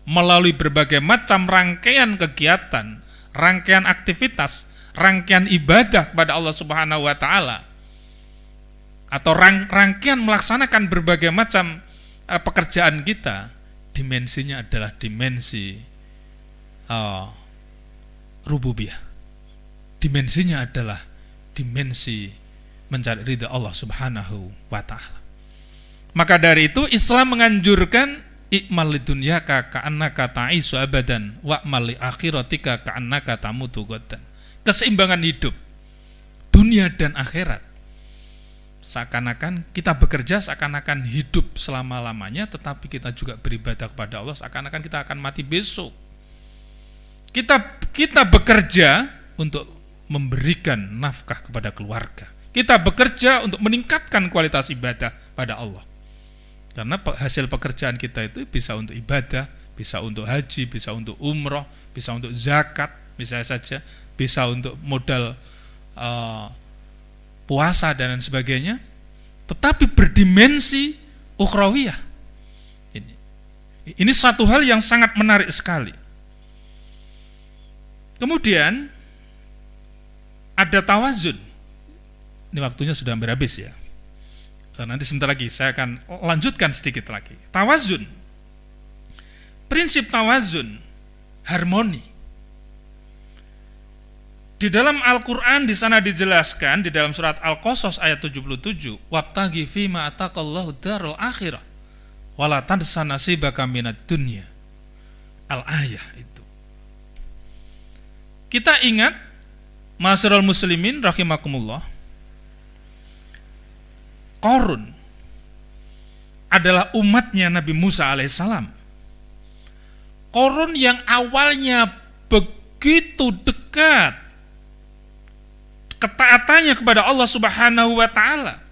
Speaker 1: melalui berbagai macam rangkaian kegiatan, rangkaian aktivitas, rangkaian ibadah kepada Allah Subhanahu wa taala, atau rangkaian melaksanakan berbagai macam pekerjaan kita, dimensinya adalah dimensi rububiyah. Dimensinya adalah dimensi mencari ridha Allah Subhanahu wa taala. Maka dari itu Islam menganjurkan ikmal lidunyaka ka'annaka ta'isu abadan wa'mal li akhiratika ka'annaka tamutu ghadan. Keseimbangan hidup dunia dan akhirat. Seakan-akan kita bekerja seakan-akan hidup selama-lamanya, tetapi kita juga beribadah kepada Allah seakan-akan kita akan mati besok. Kita bekerja untuk memberikan nafkah kepada keluarga. Kita bekerja untuk meningkatkan kualitas ibadah pada Allah. Karena hasil pekerjaan kita itu bisa untuk ibadah, bisa untuk haji, bisa untuk umroh, bisa untuk zakat, misalnya saja, bisa untuk modal puasa dan lain sebagainya, tetapi berdimensi ukhrawiyah. Ini satu hal yang sangat menarik sekali. Kemudian ada tawazun. Ini waktunya sudah hampir habis ya. Nanti sebentar lagi saya akan lanjutkan sedikit lagi. Tawazun. Prinsip tawazun, harmoni. Di dalam Al-Qur'an di sana dijelaskan di dalam surat Al-Qasas ayat 77, wabtaghi fima ataqallahu darul akhirah wala tansa nasibaka minad dunya. Al-ayah itu. Kita ingat, ma'asyiral muslimin rahimakumullah, Qarun adalah umatnya Nabi Musa alaihissalam. Qarun yang awalnya begitu dekat ketaatannya kepada Allah Subhanahu wa taala,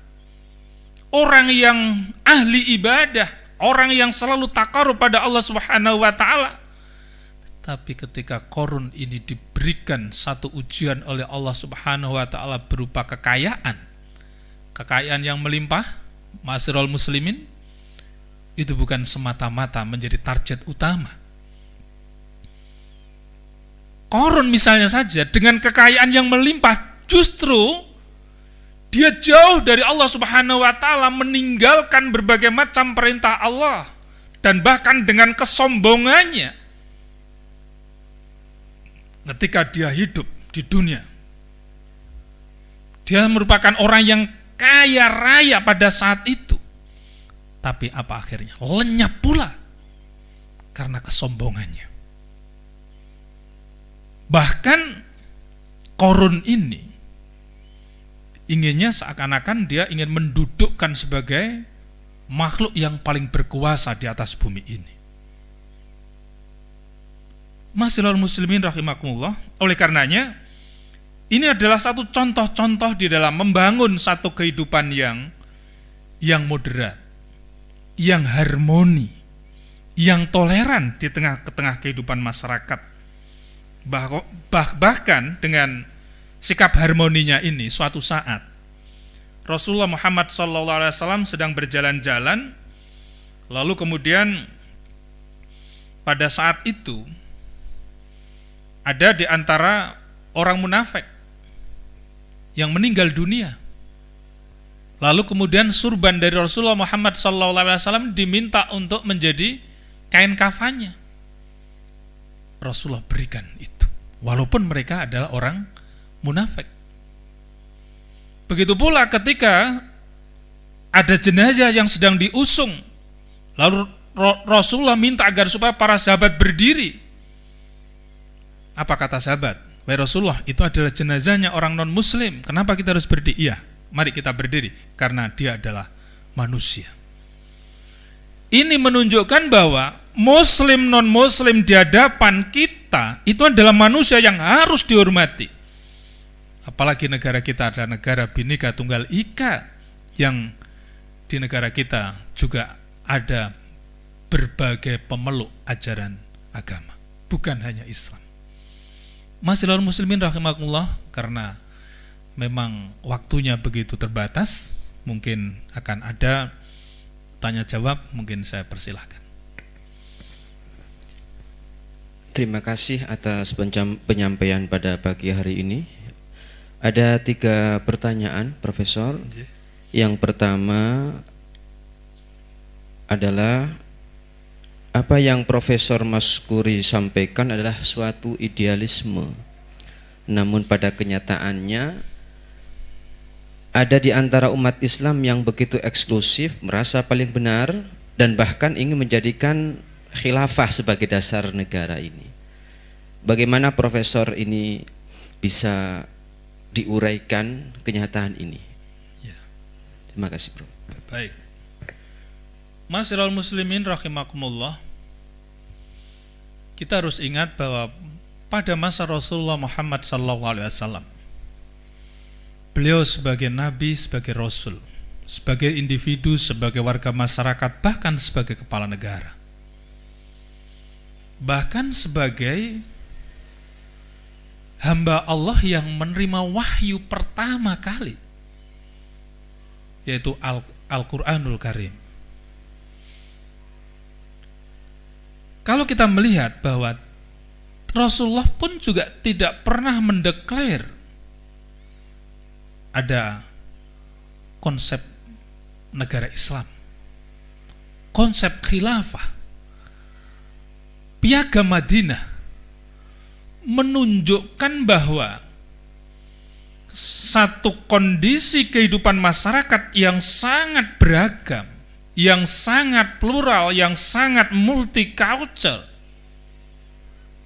Speaker 1: orang yang ahli ibadah, orang yang selalu taqarrub pada Allah Subhanahu wa taala. Tapi ketika Qarun ini diberikan satu ujian oleh Allah Subhanahu wa taala berupa kekayaan yang melimpah, ma'asyiral muslimin, itu bukan semata-mata menjadi target utama. Qarun misalnya saja dengan kekayaan yang melimpah, justru Dia jauh dari Allah Subhanahu wa taala, meninggalkan berbagai macam perintah Allah, dan bahkan dengan kesombongannya ketika dia hidup di dunia. Dia merupakan orang yang kaya raya pada saat itu. Tapi apa akhirnya? Lenyap pula karena kesombongannya. Bahkan Qarun ini inginnya seakan-akan dia ingin mendudukkan sebagai makhluk yang paling berkuasa di atas bumi ini. Ma'asyiral muslimin rahimakumullah, oleh karenanya ini adalah satu contoh-contoh di dalam membangun satu kehidupan yang moderat, yang harmoni, yang toleran di tengah-tengah kehidupan masyarakat. Bahkan dengan sikap harmoninya ini, suatu saat Rasulullah Muhammad SAW sedang berjalan-jalan, lalu kemudian pada saat itu ada di antara orang munafik yang meninggal dunia. Lalu kemudian surban dari Rasulullah Muhammad SAW diminta untuk menjadi kain kafannya. Rasulullah berikan itu, walaupun mereka adalah orang munafik. Begitu pula ketika ada jenazah yang sedang diusung, lalu Rasulullah minta agar supaya para sahabat berdiri. Apa kata sahabat? Wahai Rasulullah, itu adalah jenazahnya orang non muslim, kenapa kita harus berdiri? Iya, mari kita berdiri, karena dia adalah manusia. Ini menunjukkan bahwa muslim non muslim di hadapan kita itu adalah manusia yang harus dihormati. Apalagi negara kita adalah negara Bhinneka Tunggal Ika, yang di negara kita juga ada berbagai pemeluk ajaran agama, bukan hanya Islam. Ma'asyiral muslimin rahimakumullah, karena memang waktunya begitu terbatas, mungkin akan ada tanya jawab, mungkin saya persilahkan.
Speaker 2: Terima kasih atas penyampaian pada pagi hari ini. Ada 3 pertanyaan, Profesor. Yang pertama adalah, apa yang Profesor Maskuri sampaikan adalah suatu idealisme. Namun pada kenyataannya ada di antara umat Islam yang begitu eksklusif, merasa paling benar, dan bahkan ingin menjadikan khilafah sebagai dasar negara ini. Bagaimana Profesor ini bisa diuraikan kenyataan ini?
Speaker 1: Ya.
Speaker 2: Terima kasih, Prof.
Speaker 1: Baik. Ma'asyiral muslimin rahimakumullah, kita harus ingat bahwa pada masa Rasulullah Muhammad SAW, beliau sebagai nabi, sebagai rasul, sebagai individu, sebagai warga masyarakat, bahkan sebagai kepala negara, bahkan sebagai hamba Allah yang menerima wahyu pertama kali, yaitu Al-Quranul Karim. Kalau kita melihat bahwa Rasulullah pun juga tidak pernah mendeklar ada konsep negara Islam, konsep khilafah. Piagam Madinah menunjukkan bahwa satu kondisi kehidupan masyarakat yang sangat beragam, yang sangat plural, yang sangat multicultural,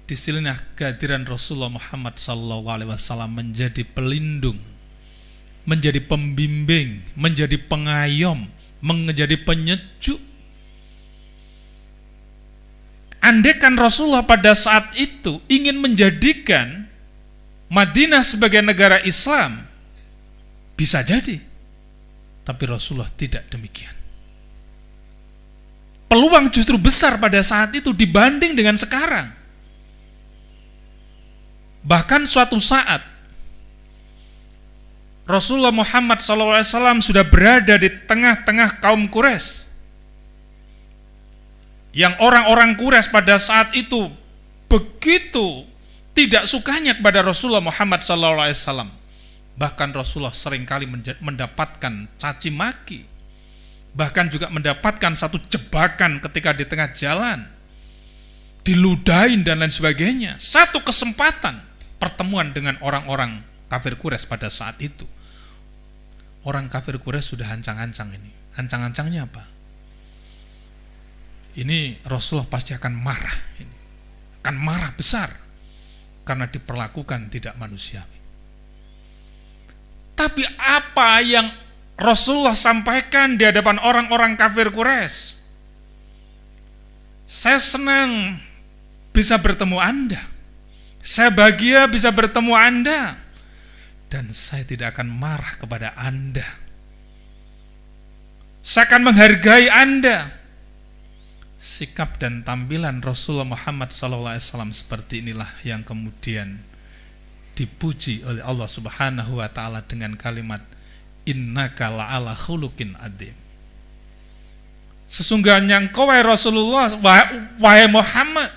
Speaker 1: disinilah kehadiran Rasulullah Muhammad SAW menjadi pelindung, menjadi pembimbing, menjadi pengayom, menjadi penyejuk. Andaikan Rasulullah pada saat itu ingin menjadikan Madinah sebagai negara Islam, bisa jadi, tapi Rasulullah tidak demikian. Peluang justru besar pada saat itu dibanding dengan sekarang. Bahkan suatu saat Rasulullah Muhammad SAW sudah berada di tengah-tengah kaum Quraisy, yang orang-orang Quraisy pada saat itu begitu tidak sukanya kepada Rasulullah Muhammad SAW. Bahkan Rasulullah seringkali mendapatkan caci maki, bahkan juga mendapatkan satu jebakan ketika di tengah jalan, diludahin dan lain sebagainya. Satu kesempatan pertemuan dengan orang-orang kafir Quraisy pada saat itu. Orang kafir Quraisy sudah ancang-ancang ini. Ancang-ancangnya apa? Ini Rasulullah pasti akan marah. Akan marah besar karena diperlakukan tidak manusiawi. Tapi apa yang Rasulullah sampaikan di hadapan orang-orang kafir Quraisy? Saya senang bisa bertemu Anda. Saya bahagia bisa bertemu Anda. Dan saya tidak akan marah kepada Anda. Saya akan menghargai Anda. Sikap dan tampilan Rasulullah Muhammad SAW seperti inilah yang kemudian dipuji oleh Allah Subhanahu wa Ta'ala dengan kalimat innaka la'ala khuluqin adzim. Sesungguhnya engkau wahai Rasulullah, wahai Muhammad,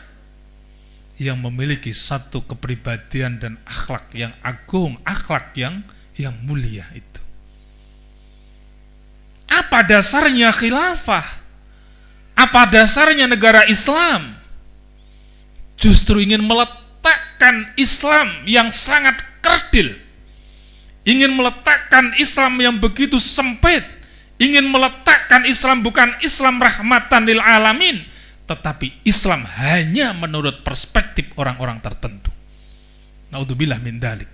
Speaker 1: yang memiliki satu kepribadian dan akhlak yang agung, akhlak yang mulia itu. Apa dasarnya khilafah? Apa dasarnya negara Islam? Justru ingin meletakkan Islam yang sangat kerdil, ingin meletakkan Islam yang begitu sempit, ingin meletakkan Islam bukan Islam rahmatan lil alamin, tetapi Islam hanya menurut perspektif orang-orang tertentu. Naudzubillah min dzalik.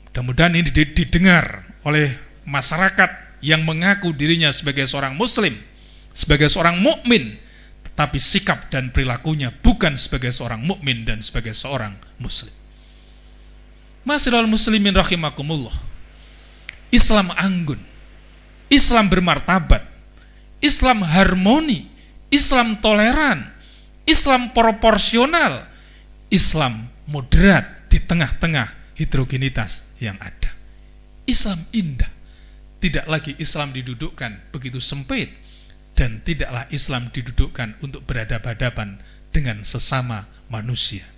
Speaker 1: Mudah-mudahan ini didengar oleh masyarakat yang mengaku dirinya sebagai seorang muslim, sebagai seorang mukmin, tetapi sikap dan perilakunya bukan sebagai seorang mukmin dan sebagai seorang muslim. Ma'asyiral muslimin rahimakumullah. Islam anggun, Islam bermartabat, Islam harmoni, Islam toleran, Islam proporsional, Islam moderat di tengah-tengah heterogenitas yang ada. Islam indah, tidak lagi Islam didudukkan begitu sempit, dan tidaklah Islam didudukkan untuk berhadapan-hadapan dengan sesama manusia,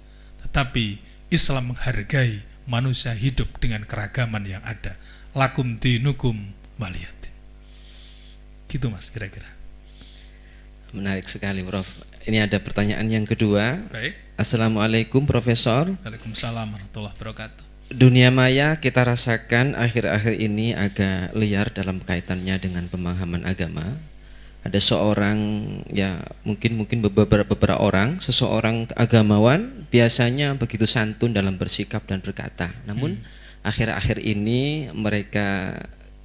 Speaker 1: tetapi Islam menghargai manusia hidup dengan keragaman yang ada. Lakum dinukum waliyatin. Gitu Mas, kira-kira.
Speaker 2: Menarik sekali, Prof. Ini ada pertanyaan yang kedua.
Speaker 1: Baik.
Speaker 2: Assalamualaikum Profesor.
Speaker 1: Waalaikumsalam warahmatullahi wabarakatuh.
Speaker 2: Dunia maya kita rasakan akhir-akhir ini agak liar dalam kaitannya dengan pemahaman agama. Ada seorang, ya mungkin beberapa orang, seseorang agamawan biasanya begitu santun dalam bersikap dan berkata. Namun akhir-akhir ini mereka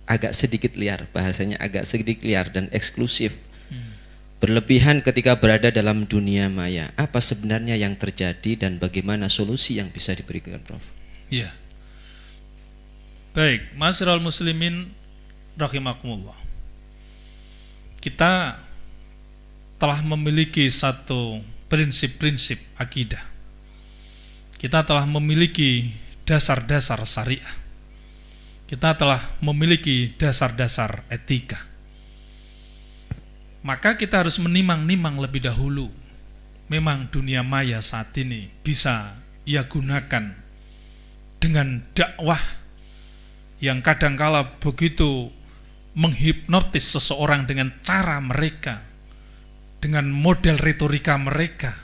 Speaker 2: agak sedikit liar, bahasanya agak sedikit liar dan eksklusif. Berlebihan ketika berada dalam dunia maya. Apa sebenarnya yang terjadi dan bagaimana solusi yang bisa diberikan, Prof?
Speaker 1: Iya. Baik, ma'asyiral muslimin rahimakumullah. Kita telah memiliki satu prinsip-prinsip akidah. Kita telah memiliki dasar-dasar syariah. Kita telah memiliki dasar-dasar etika. Maka kita harus menimang-nimang lebih dahulu. Memang dunia maya saat ini bisa ia gunakan dengan dakwah yang kadangkala begitu menghipnotis seseorang dengan cara mereka, dengan model retorika mereka,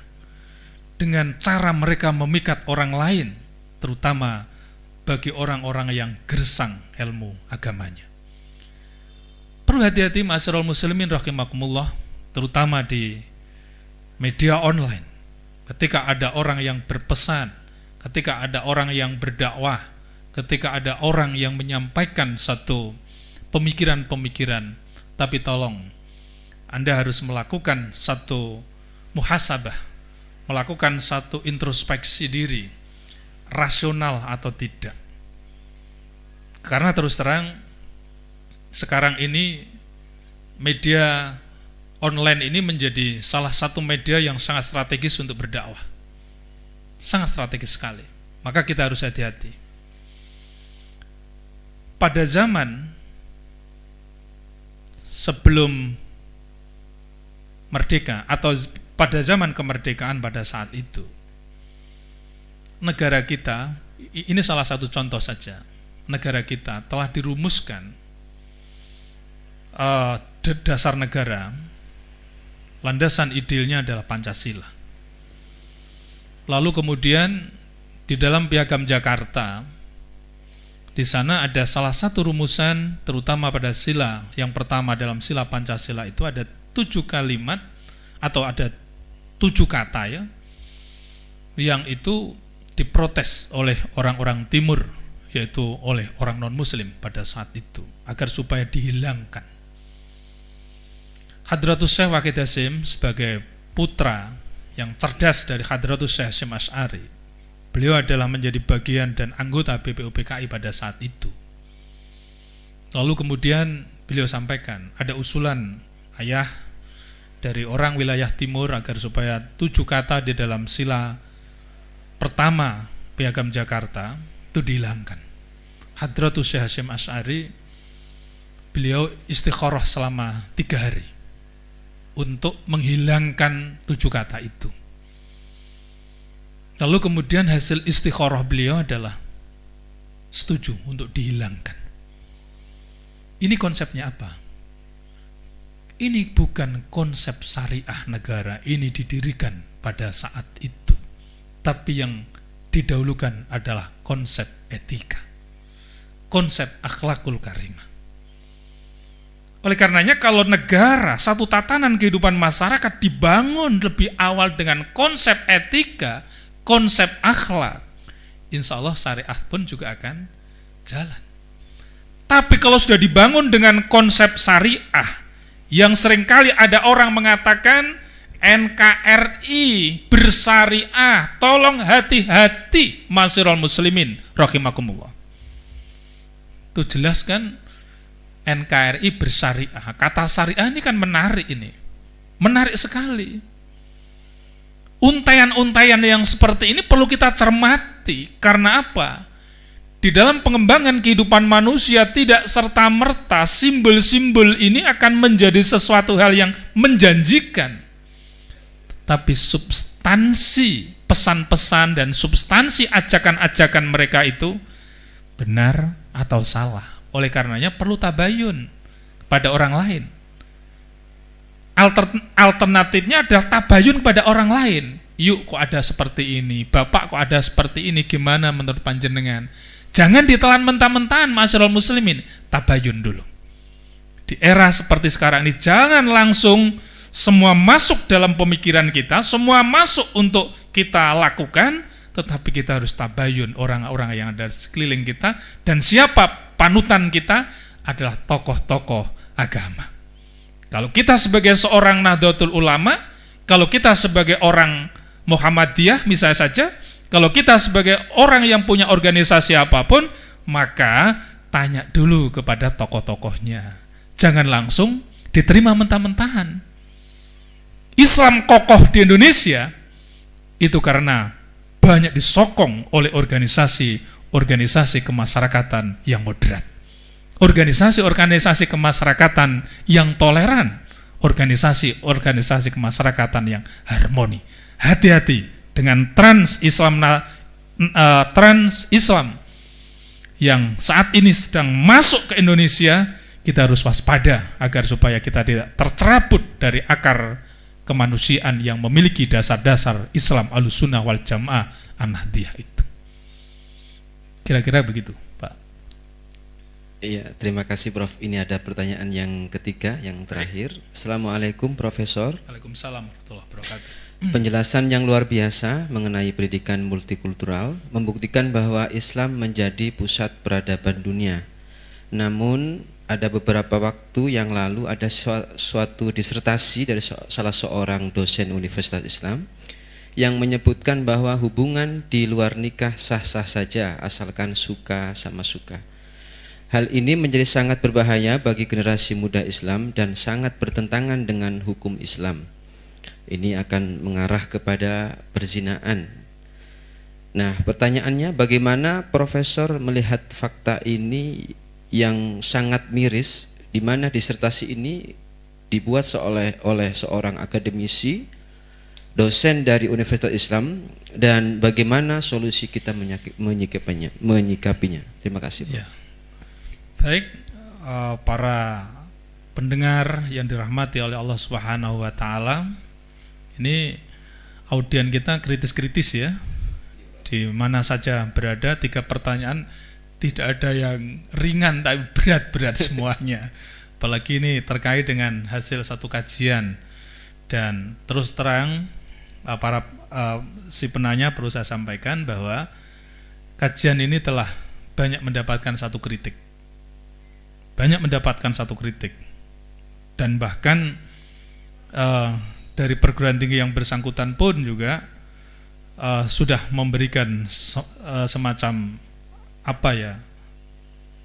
Speaker 1: dengan cara mereka memikat orang lain, terutama bagi orang-orang yang gersang ilmu agamanya. Perlu hati-hati ma'asyiral muslimin rahimakumullah, terutama di media online. Ketika ada orang yang berpesan, ketika ada orang yang berdakwah, ketika ada orang yang menyampaikan satu pemikiran-pemikiran, tapi tolong Anda harus melakukan satu muhasabah, melakukan satu introspeksi diri, rasional atau tidak. Karena terus terang sekarang ini media online ini menjadi salah satu media yang sangat strategis untuk berdakwah. Sangat strategis sekali. Maka kita harus hati-hati. Pada zaman sebelum merdeka atau pada zaman kemerdekaan pada saat itu, negara kita, ini salah satu contoh saja, negara kita telah dirumuskan dasar negara, landasan idealnya adalah Pancasila. Lalu kemudian di dalam Piagam Jakarta, di sana ada salah satu rumusan, terutama pada sila yang pertama dalam sila Pancasila itu ada 7 kalimat atau ada 7 kata ya, yang itu diprotes oleh orang-orang timur, yaitu oleh orang non-muslim pada saat itu, agar supaya dihilangkan. Hadratus Syekh Wahid Hasyim sebagai putra yang cerdas dari Hadratus Syekh Hasyim Asy'ari, beliau adalah menjadi bagian dan anggota BPUPKI pada saat itu. Lalu kemudian beliau sampaikan, ada usulan ayah dari orang wilayah timur agar supaya 7 kata di dalam sila pertama Piagam Jakarta itu dihilangkan. Hadratus Syekh Hasyim Asy'ari, beliau istikharah selama 3 hari untuk menghilangkan 7 kata itu. Lalu kemudian hasil istikharah beliau adalah setuju untuk dihilangkan. Ini konsepnya apa? Ini bukan konsep syariah negara, ini didirikan pada saat itu. Tapi yang didahulukan adalah konsep etika, konsep akhlakul karimah. Oleh karenanya kalau negara, satu tatanan kehidupan masyarakat dibangun lebih awal dengan konsep etika, konsep akhlak, insya Allah syariah pun juga akan jalan. Tapi kalau sudah dibangun dengan konsep syariah, yang seringkali ada orang mengatakan NKRI bersyariah, tolong hati-hati masirul muslimin rahimakumullah. Itu jelas kan NKRI bersyariah. Kata syariah ini kan menarik ini. Menarik sekali. Untaian-untaian yang seperti ini perlu kita cermati. Karena apa? Di dalam pengembangan kehidupan manusia tidak serta-merta simbol-simbol ini akan menjadi sesuatu hal yang menjanjikan. Tapi substansi pesan-pesan dan substansi ajakan-ajakan mereka itu benar atau salah. Oleh karenanya perlu tabayun pada orang lain. Alternatifnya adalah tabayun pada orang lain. Yuk, kok ada seperti ini, Bapak kok ada seperti ini, gimana menurut panjenengan? Jangan ditelan mentah-mentahan masyarul muslimin, tabayun dulu. Di era seperti sekarang ini jangan langsung semua masuk dalam pemikiran kita, semua masuk untuk kita lakukan, tetapi kita harus tabayun orang-orang yang ada di sekeliling kita, dan siapa panutan kita adalah tokoh-tokoh agama. Kalau kita sebagai seorang Nahdlatul Ulama, kalau kita sebagai orang Muhammadiyah misalnya saja, kalau kita sebagai orang yang punya organisasi apapun, maka tanya dulu kepada tokoh-tokohnya. Jangan langsung diterima mentah-mentahan. Islam kokoh di Indonesia itu karena banyak disokong oleh organisasi kemasyarakatan yang moderat, organisasi kemasyarakatan yang toleran, organisasi kemasyarakatan yang harmoni. Hati-hati dengan trans Islam yang saat ini sedang masuk ke Indonesia. Kita harus waspada agar supaya kita tidak tercerabut dari akar kemanusiaan yang memiliki dasar-dasar Islam Ahlussunnah wal Jamaah An-Nahdliyah itu. Kira-kira begitu, Pak.
Speaker 2: Iya, terima kasih Prof. Ini ada pertanyaan yang ketiga, yang terakhir. Assalamualaikum Profesor.
Speaker 1: Waalaikumsalam warahmatullahi wabarakatuh.
Speaker 2: Penjelasan yang luar biasa mengenai pendidikan multikultural membuktikan bahwa Islam menjadi pusat peradaban dunia. Namun ada beberapa waktu yang lalu ada suatu disertasi dari salah seorang dosen Universitas Islam yang menyebutkan bahwa hubungan di luar nikah sah-sah saja asalkan suka sama suka. Hal ini menjadi sangat berbahaya bagi generasi muda Islam dan sangat bertentangan dengan hukum Islam. Ini akan mengarah kepada perzinaan. Nah, pertanyaannya, bagaimana Profesor melihat fakta ini yang sangat miris, di mana disertasi ini dibuat oleh seorang akademisi, dosen dari Universitas Islam, dan bagaimana solusi kita menyikapinya? Terima kasih, Pak.
Speaker 1: Ya. Baik, para pendengar yang dirahmati oleh Allah Subhanahu wa taala. Ini audien kita kritis-kritis ya. Di mana saja berada, 3 pertanyaan tidak ada yang ringan tapi berat-berat semuanya. Apalagi ini terkait dengan hasil satu kajian. Dan terus terang si penanya perlu saya sampaikan bahwa kajian ini telah banyak mendapatkan satu kritik. Dan bahkan dari perguruan tinggi yang bersangkutan pun juga sudah memberikan semacam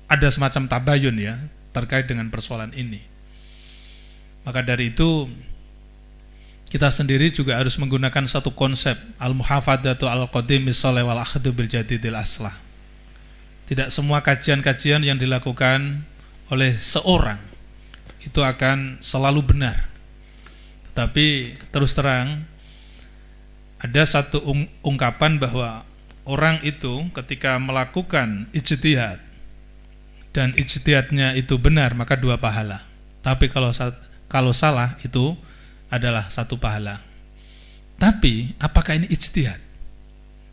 Speaker 1: ada semacam tabayun ya terkait dengan persoalan ini. Maka dari itu kita sendiri juga harus menggunakan satu konsep al-muhafadzatu al-qadimis sholih wal akhdu bil jadidil aslah. Tidak semua kajian-kajian yang dilakukan oleh seorang itu akan selalu benar. Tetapi terus terang ada satu ungkapan bahwa orang itu ketika melakukan ijtihad dan ijtihadnya itu benar maka 2 pahala. Tapi kalau salah itu adalah 1 pahala. Tapi apakah ini ijtihad?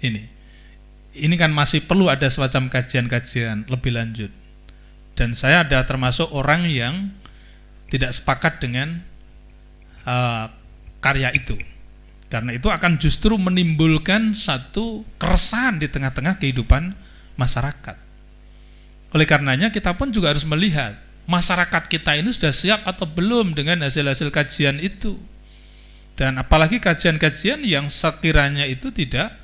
Speaker 1: Ini kan masih perlu ada semacam kajian-kajian lebih lanjut. Dan saya ada termasuk orang yang tidak sepakat dengan karya itu. Karena itu akan justru menimbulkan satu keresahan di tengah-tengah kehidupan masyarakat. Oleh karenanya kita pun juga harus melihat masyarakat kita ini sudah siap atau belum dengan hasil-hasil kajian itu. Dan apalagi kajian-kajian yang sekiranya itu tidak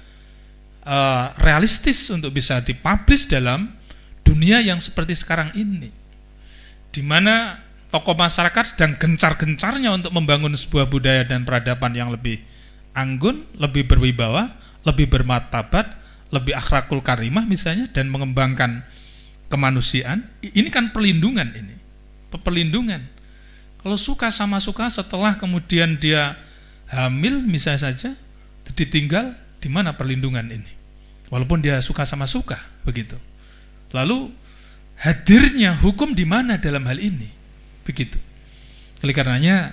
Speaker 1: realistis untuk bisa dipublish dalam dunia yang seperti sekarang ini, di mana tokoh masyarakat sedang gencar-gencarnya untuk membangun sebuah budaya dan peradaban yang lebih anggun, lebih berwibawa, lebih bermartabat, lebih akhlakul karimah misalnya, dan mengembangkan kemanusiaan. Ini kan perlindungan ini. Kalau suka sama suka setelah kemudian dia hamil misalnya saja ditinggal, di mana perlindungan ini? Walaupun dia suka sama suka begitu. Lalu hadirnya hukum di mana dalam hal ini? Begitu. Oleh karenanya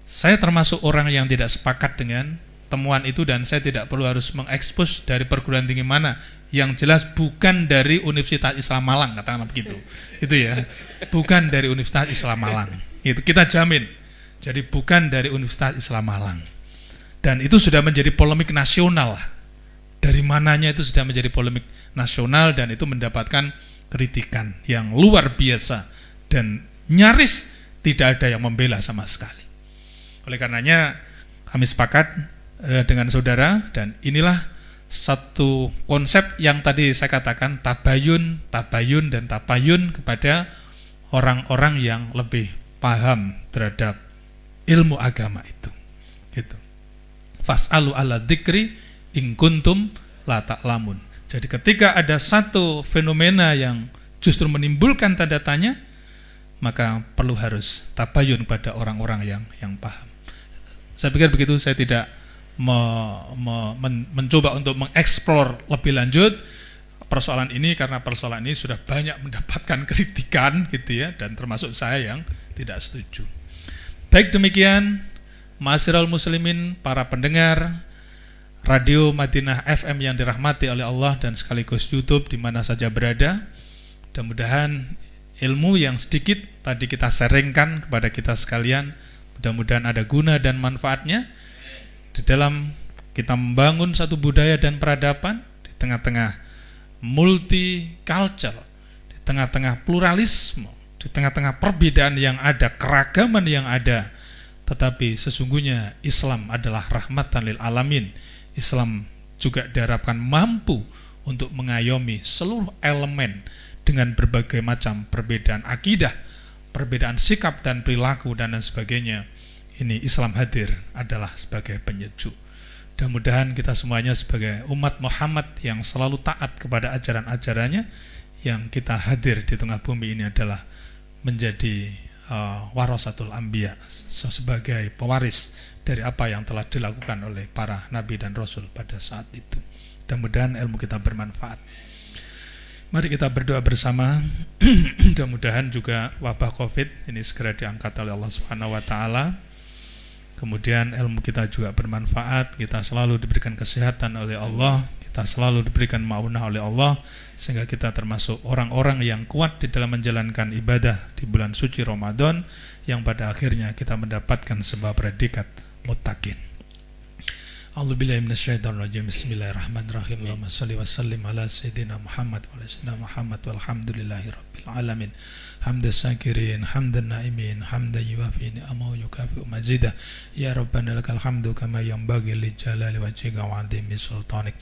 Speaker 1: saya termasuk orang yang tidak sepakat dengan temuan itu, dan saya tidak perlu harus mengekspos dari perguruan tinggi mana. Yang jelas bukan dari Universitas Islam Malang, katakanlah begitu. Itu ya. Bukan dari Universitas Islam Malang. Itu kita jamin. Jadi bukan dari Universitas Islam Malang. Dan itu sudah menjadi polemik nasional. Dari mananya itu sudah menjadi polemik nasional, dan itu mendapatkan kritikan yang luar biasa dan nyaris tidak ada yang membela sama sekali. Oleh karenanya kami sepakat dengan saudara, dan inilah satu konsep yang tadi saya katakan, tabayun dan tapayun kepada orang-orang yang lebih paham terhadap ilmu agama itu. Gitu. Fas'alu ala dzikri in kuntum la ta'lamun. Jadi ketika ada satu fenomena yang justru menimbulkan tanda tanya, maka perlu harus tabayun pada orang-orang yang paham. Saya pikir begitu. Saya tidak mencoba untuk mengeksplor lebih lanjut persoalan ini, karena persoalan ini sudah banyak mendapatkan kritikan gitu ya, dan termasuk saya yang tidak setuju. Baik, demikian ma'asyiral muslimin, para pendengar Radio Madinah FM yang dirahmati oleh Allah dan sekaligus YouTube di mana saja berada. Mudah-mudahan ilmu yang sedikit tadi kita sharingkan kepada kita sekalian, mudah-mudahan ada guna dan manfaatnya di dalam kita membangun satu budaya dan peradaban di tengah-tengah multicultural, di tengah-tengah pluralisme, di tengah-tengah perbedaan yang ada, keragaman yang ada. Tetapi sesungguhnya Islam adalah rahmatan lil alamin. Islam juga diharapkan mampu untuk mengayomi seluruh elemen dengan berbagai macam perbedaan akidah, perbedaan sikap dan perilaku dan lain sebagainya. Ini Islam hadir adalah sebagai penyejuk. Mudah-mudahan kita semuanya sebagai umat Muhammad yang selalu taat kepada ajaran-ajarannya, yang kita hadir di tengah bumi ini adalah menjadi warasatul anbiya, sebagai pewaris dari apa yang telah dilakukan oleh para nabi dan rasul pada saat itu. Mudah-mudahan ilmu kita bermanfaat. Mari kita berdoa bersama. Mudah-mudahan juga wabah Covid ini segera diangkat oleh Allah Subhanahu wa taala. Kemudian ilmu kita juga bermanfaat, kita selalu diberikan kesehatan oleh Allah, kita selalu diberikan maunah oleh Allah, sehingga kita termasuk orang-orang yang kuat di dalam menjalankan ibadah di bulan suci Ramadan, yang pada akhirnya kita mendapatkan sebuah predikat muttaqin. A'udzubillahi minasyaitonirrajim. Bismillahirrahmanirrahim. Allahumma shalli wa sallim ala sayyidina Muhammad wa ala sayyidina Muhammad walhamdulillahi rabbil alamin. Hamdan syakirin, hamdan naimin, hamdan yuwafi ni'amahu yukafi'u mazidah. Ya Rabbana lakal hamdu kama yanbaghi li jalali wajhika wa 'azimi sultanik.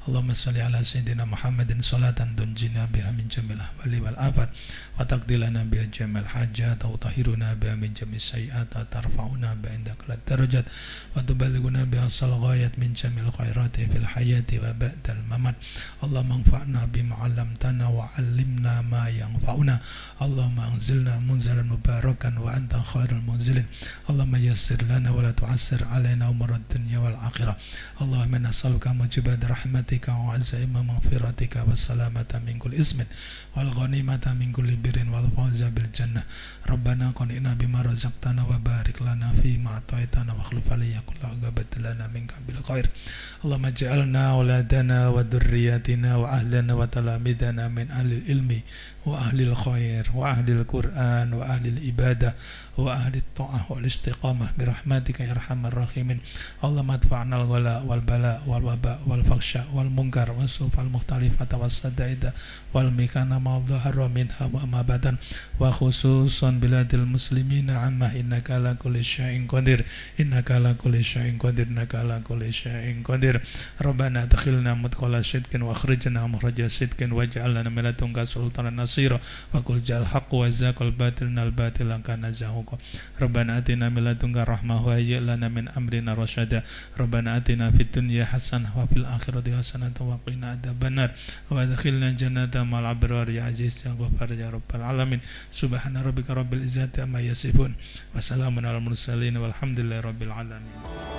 Speaker 1: Allahumma shalli ala sayyidina Muhammadin salatan tunjina biha min jamil ahwali wal afat wa taqdilana biha jamil hajat wa tahiruna biha min jamil sayyi'at wa tarfa'una biha indaka darajat wa tuballighuna biha salghayat min jamil khairati fil hayati wa ba'dal mamat. Allahumma anfa'na bima 'allamtana wa 'allimna ma yanfa'una. Allahumma anzilna munzalan mubarakan wa anta khairul munzilin. Allahumma yassir lana wa la tu'assir alaina umur ad-dunya wal akhirah. Allahumma nas'aluka mujibat rahmatika wa azaima maghfiratika wa salamata min kulli ismin wal ghanimata min kulli birrin wal fawza bil jannah. Rabbana qinna bima razaqtana wa barik lana fi ma ataitana wa akhlif alayya kullu badlana minka bil khair. Allahumma ja'alna auladana wa dhurriyyatina wa ahlana wa talamidana min ahli ilmi wa ahli khair wa ahli al-Qur'an wa ahli al-ibadah wa ahli at-ta'ah wal istiqamah bi rahmatika ya arhamar rahimin. Allahumma adfa'na al-ghala wal bala wal waba wal fakhsha wal munkar was sufal mukhtalifata was sadaida wal mikana ma dhahara minha wa ma batan wa khususan biladil muslimina amma innaka ala kulli syai'in qadir innaka ala kulli syai'in qadir innaka ala kulli syai'in qadir. Rabbana adkhilna mudkhala sidqin wa akhrijna mukhraja sidqin waj'alna min ladunka sultanan nasira wa qul ja'al haqq wa zaqal batilna al batila kana zahuqa. Rabbana atina min ladunka rahmah wa hayyi' lana min amrina rasyada. Rabbana atina fid dunya hasanah wa fil akhirati hasanah wa qina adzabannar wa adkhilna jannata ma'al abrar ya aziz ya ghaffar ya rabbal alamin. Subhana rabbika rabbil izzati amma yasifun wa salamun alal mursalin walhamdulillahi rabbil alamin.